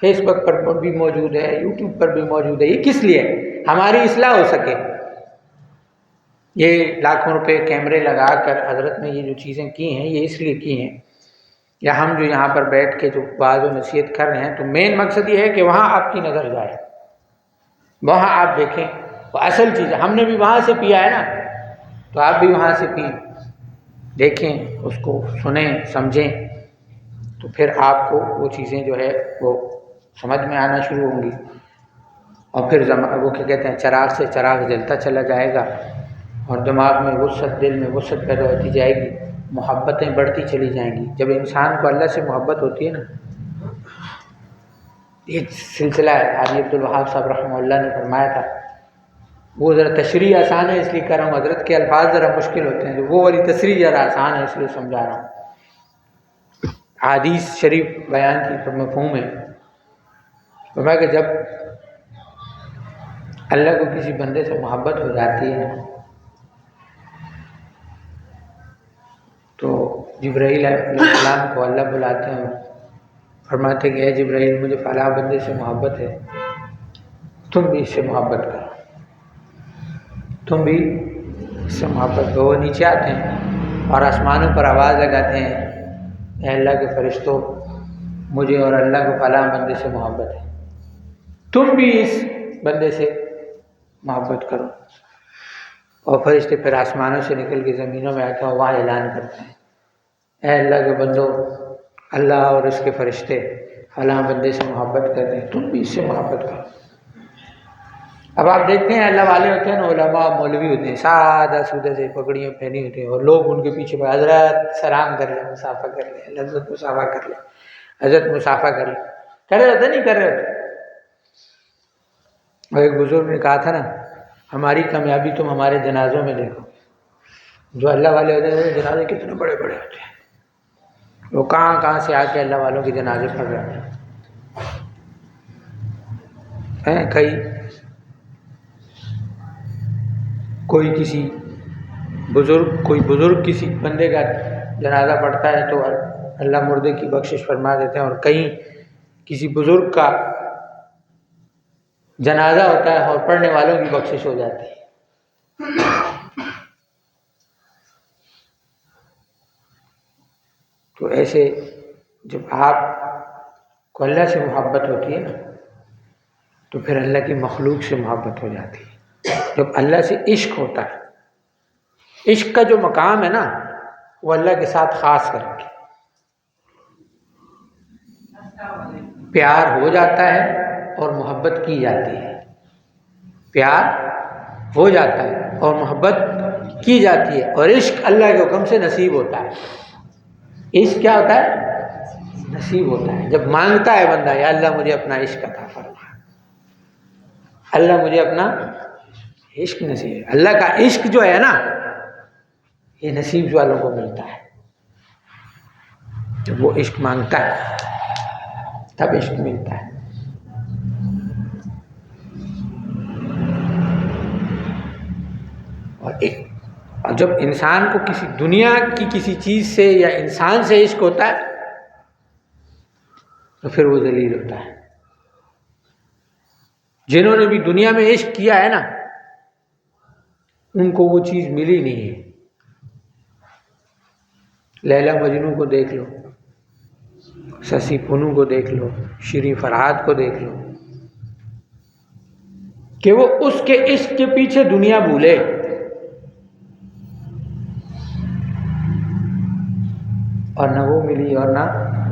فیس بک پر بھی موجود ہے، یوٹیوب پر بھی موجود ہے. یہ کس لیے؟ ہماری اصلاح ہو سکے. یہ لاکھوں روپے کیمرے لگا کر حضرت نے یہ جو چیزیں کی ہیں یہ اس لیے کی ہیں، یا ہم جو یہاں پر بیٹھ کے جو واعظ و نصیحت کر رہے ہیں تو مین مقصد یہ ہے کہ وہاں آپ کی نظر جائے، وہاں آپ دیکھیں. وہ اصل چیز ہے. ہم نے بھی وہاں سے پیا ہے نا، تو آپ بھی وہاں سے پئیں، دیکھیں، اس کو سنیں، سمجھیں، تو پھر آپ کو وہ چیزیں جو ہے وہ سمجھ میں آنا شروع ہوں گی. اور پھر وہ کیا کہتے ہیں، چراغ سے چراغ جلتا چلا جائے گا اور دماغ میں وسعت، دل میں وسعت پیدا ہوتی جائے گی، محبتیں بڑھتی چلی جائیں گی. جب انسان کو اللہ سے محبت ہوتی ہے نا، یہ سلسلہ ہے. حاجی عبدالوہاب صاحب رحمہ اللہ نے فرمایا تھا، وہ ذرا تشریح آسان ہے اس لیے کر رہا ہوں، حضرت کے الفاظ ذرا مشکل ہوتے ہیں، وہ والی تشریح ذرا آسان ہے اس لیے سمجھا رہا ہوں. حدیث شریف بیان کی تو مفہوم ہے. فرمایا کہ جب اللہ کو کسی بندے سے محبت ہو جاتی ہے تو جبرائیل علیہ السلام کو اللہ بلاتے ہیں، فرماتے ہیں کہ اے جبرائیل، مجھے فلاں بندے سے محبت ہے، تم بھی اس سے محبت کرو، تم بھی اس سے محبت کرو. وہ نیچے آتے ہیں اور آسمانوں پر آواز لگاتے ہیں، اے اللہ کے فرشتوں، مجھے اور اللہ کو فلاں بندے سے محبت ہے، تم بھی اس بندے سے محبت کرو. اور فرشتے پھر آسمانوں سے نکل کے زمینوں میں آ کے وہاں اعلان کرتے ہیں، اے اللہ کے بندو، اللہ اور اس کے فرشتے فلاں بندے سے محبت کر رہے ہیں، تم بھی اس سے محبت کرو۔ اب آپ دیکھتے ہیں اللہ والے ہوتے ہیں نا، علماء مولوی ہوتے ہیں، سادہ سودہ سے پگڑیاں پہنی ہوتی ہیں، اور لوگ ان کے پیچھے حضرت سلام کر لیں، مسافہ کر لیں، حضرت مسافہ کر لیں، حضرت مسافہ کر لیں، کر رہے ہوتے نہیں کر رہے ہوتے۔ اور ایک بزرگ نے کہا تھا نا، ہماری کامیابی تم ہمارے جنازوں میں دیکھو، جو اللہ والے ہوتے ہیں جنازے کتنے بڑے بڑے ہوتے ہیں، وہ کہاں کہاں سے آ کے اللہ والوں کے جنازے پڑھ رہے ہیں۔ کئی کوئی بزرگ کسی بندے کا جنازہ پڑھتا ہے تو اللہ مردے کی بخشش فرما دیتے ہیں، اور کہیں کسی بزرگ کا جنازہ ہوتا ہے اور پڑھنے والوں کی بخشش ہو جاتی ہے۔ تو ایسے جب آپ کو اللہ سے محبت ہوتی ہے نا، تو پھر اللہ کی مخلوق سے محبت ہو جاتی ہے۔ جب اللہ سے عشق ہوتا ہے، عشق کا جو مقام ہے نا، وہ اللہ کے ساتھ خاص کر کے پیار ہو جاتا ہے اور محبت کی جاتی ہے، پیار ہو جاتا ہے اور محبت کی جاتی ہے، اور عشق اللہ کے حکم سے نصیب ہوتا ہے۔ عشق کیا ہوتا ہے؟ نصیب ہوتا ہے۔ جب مانگتا ہے بندہ، یا اللہ مجھے اپنا عشق عطا فرما، اللہ مجھے اپنا عشق نصیب ہے۔ اللہ کا عشق جو ہے نا، یہ نصیب والوں کو ملتا ہے۔ جب وہ عشق مانگتا ہے تب عشق ملتا ہے۔ اور جب انسان کو کسی دنیا کی کسی چیز سے یا انسان سے عشق ہوتا ہے تو پھر وہ ذلیل ہوتا ہے۔ جنہوں نے بھی دنیا میں عشق کیا ہے نا، ان کو وہ چیز ملی نہیں ہے۔ لیلا مجنوں کو دیکھ لو، سسی پنو کو دیکھ لو، شیریں فرہاد کو دیکھ لو، کہ وہ اس کے عشق کے پیچھے دنیا بھولے، اور نہ وہ ملی اور نہ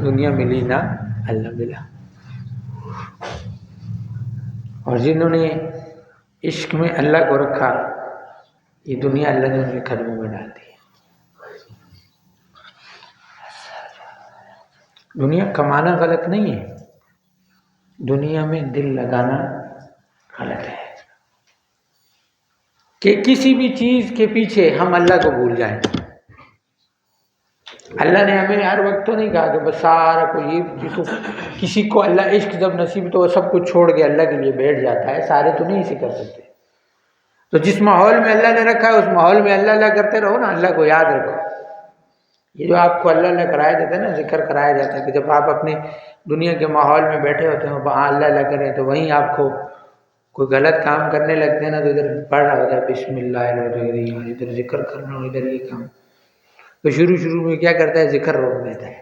دنیا ملی، نہ اللہ ملا۔ اور جنہوں نے عشق میں اللہ کو رکھا، یہ دنیا اللہ نے ان کے قدموں میں ڈال دی۔ دنیا کمانا غلط نہیں ہے، دنیا میں دل لگانا غلط ہے، کہ کسی بھی چیز کے پیچھے ہم اللہ کو بھول جائیں۔ اللہ نے ہمیں ہر وقت تو نہیں کہا کہ بس سارا کوئی کسی کو اللہ عشق جب نصیب تو وہ سب کچھ چھوڑ کے اللہ کے لیے بیٹھ جاتا ہے، سارے تو نہیں اسے کر سکتے۔ تو جس ماحول میں اللہ نے رکھا ہے اس ماحول میں اللہ اللہ کرتے رہو نا، اللہ کو یاد رکھو۔ یہ جو آپ کو اللہ اللہ کرایا جاتا ہے نا، ذکر کرایا جاتا ہے، کہ جب آپ اپنے دنیا کے ماحول میں بیٹھے ہوتے ہیں وہاں اللہ اللہ کریں، تو وہیں آپ کو کوئی غلط کام کرنے لگتے ہیں نا، تو ادھر پڑھ رہا ہوتا ہے بسم اللہ الرحمن الرحیم، ادھر ذکر کرنا، ادھر یہ کام، تو شروع میں کیا کرتا ہے؟ ذکر روک دیتا ہے۔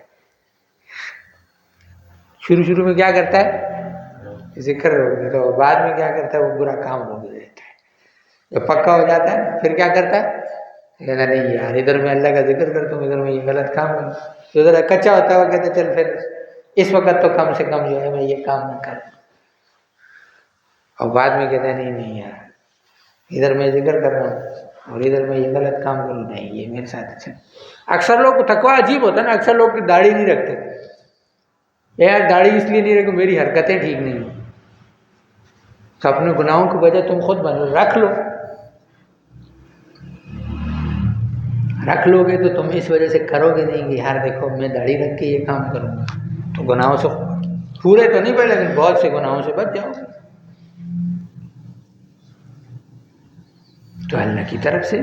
شروع میں کیا کرتا ہے؟ ذکر روک دیتا ہے، اور بعد میں کیا کرتا ہے؟ وہ برا کام روک دیتا ہے۔ جب پکا ہو جاتا ہے پھر کیا کرتا ہے؟ کہتا نہیں یار، ادھر میں اللہ کا ذکر کرتا ہوں، ادھر میں یہ غلط کام کروں۔ تو ادھر کچا ہوتا ہے وہ کہتا ہے چل پھر اس وقت تو کم سے کم جو ہے میں یہ کام نہ کروں، اور بعد میں کہتا ہے نہیں یار، ادھر میں ذکر کر رہا ہوں اور ادھر میں یہ غلط کام کروں، نہیں یہ میرے ساتھ اچھا۔ اکثر لوگ کو تقویٰ عجیب ہوتا ہے نا، اکثر لوگ داڑھی نہیں رکھتے، یار داڑھی اس لیے نہیں رکھو میری حرکتیں ٹھیک نہیں ہیں، تو اپنے گناہوں کی وجہ تم خود بنو، رکھ لو گے تو تم اس وجہ سے کرو گے نہیں کہ یار دیکھو میں داڑھی رکھ کے یہ کام کروں گا، تو گناہوں سے پورے تو نہیں پڑے لیکن بہت سے گناہوں سے بچ جاؤ گے۔ تو اللہ کی طرف سے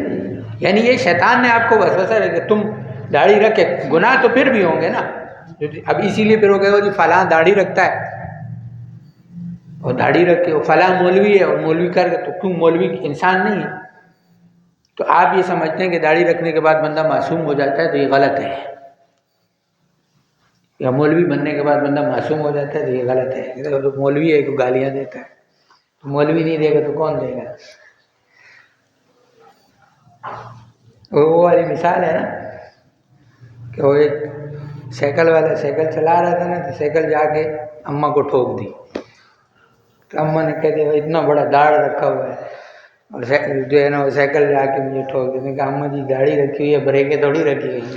یعنی یہ شیطان نے آپ کو وسوسہ دیا کہ تم داڑھی رکھے، گناہ تو پھر بھی ہوں گے نا، اب اسی لیے پھر وہ کہے گا جی فلاں داڑھی رکھتا ہے اور داڑھی رکھ کے وہ فلاں مولوی ہے اور مولوی کر کے، تو کیوں مولوی انسان نہیں ہے؟ تو آپ یہ سمجھتے ہیں کہ داڑھی رکھنے کے بعد بندہ معصوم ہو جاتا ہے، تو یہ غلط ہے، یا مولوی بننے کے بعد بندہ معصوم ہو جاتا ہے، تو یہ غلط ہے۔ تو مولوی ہے تو گالیاں دیتا ہے، تو مولوی نہیں دے گا تو کون دے گا؟ وہ والی مثال ہے نا کہ وہ ایک سائیکل والا سائیکل چلا رہا تھا نا، تو سائیکل جا کے اماں کو ٹھوک دی، تو اماں نے کہہ دیا اتنا بڑا داڑ رکھا ہوا ہے اور جو ہے نا وہ سائیکل جا کے مجھے ٹھوک دی۔ میں نے کہا اماں جی گاڑی رکھی ہوئی ہے، بریکیں تھوڑی رکھی ہوئی ہیں،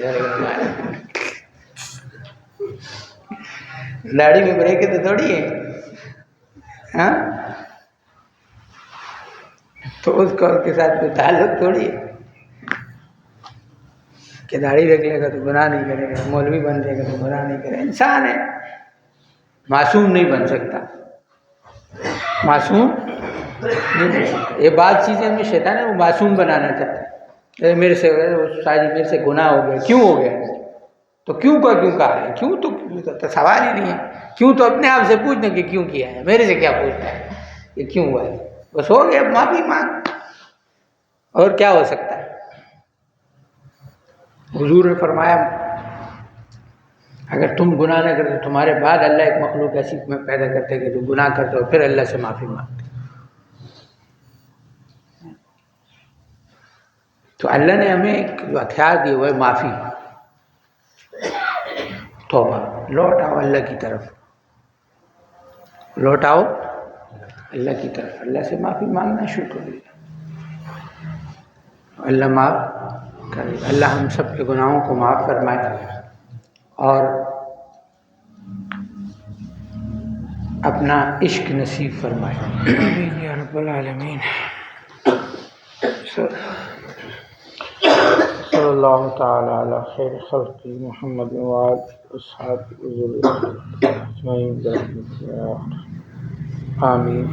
گاڑی میں بریکیں تو تھوڑی ہیں، ہاں، تو اس کا اس کے ساتھ کوئی تعلق تھوڑی ہے کہ داڑھی رکھ لے گا تو گناہ نہیں کرے گا، مولوی بن جائے گا تو گناہ نہیں کرے گا۔ انسان ہے، معصوم نہیں بن سکتا، معصوم نہیں بن سکتا۔ یہ بعض چیزیں میں شیطان ہے وہ معصوم بنانا چاہتا ہے، میرے سے شاید میرے سے گناہ ہو گیا، کیوں ہو گیا؟ تو کیوں کا کیوں کہا ہے؟ کیوں تو سوال ہی نہیں ہے، کیوں تو اپنے آپ سے پوچھنا کہ کیوں کیا ہے، میرے سے کیا پوچھتا ہے یہ کیوں ہوا ہے، بس ہو گیا، معافی مانگ، اور کیا ہو سکتا ہے۔ حضور نے فرمایا اگر تم گناہ نہ کرتے تمہارے بعد اللہ ایک مخلوق ایسی پیدا کرتے کہ جو گناہ کرتے اور پھر اللہ سے معافی مانگتے، تو اللہ نے ہمیں ایک جو ہتھیار دی وہ ہے معافی، توبہ، لوٹ آؤ اللہ کی طرف، لوٹ آؤ اللہ کی طرف، اللہ سے معافی مانگنا شروع کر دیا، اللہ معاف کرے، اللہ ہم سب کے گناہوں کو معاف فرمائے اور اپنا عشق نصیب فرمائے، آمین یا رب العالمین۔ صلی اللہ تعالی علی خیر خلق محمد وآلہ وصحبہ اجمعین، آمین۔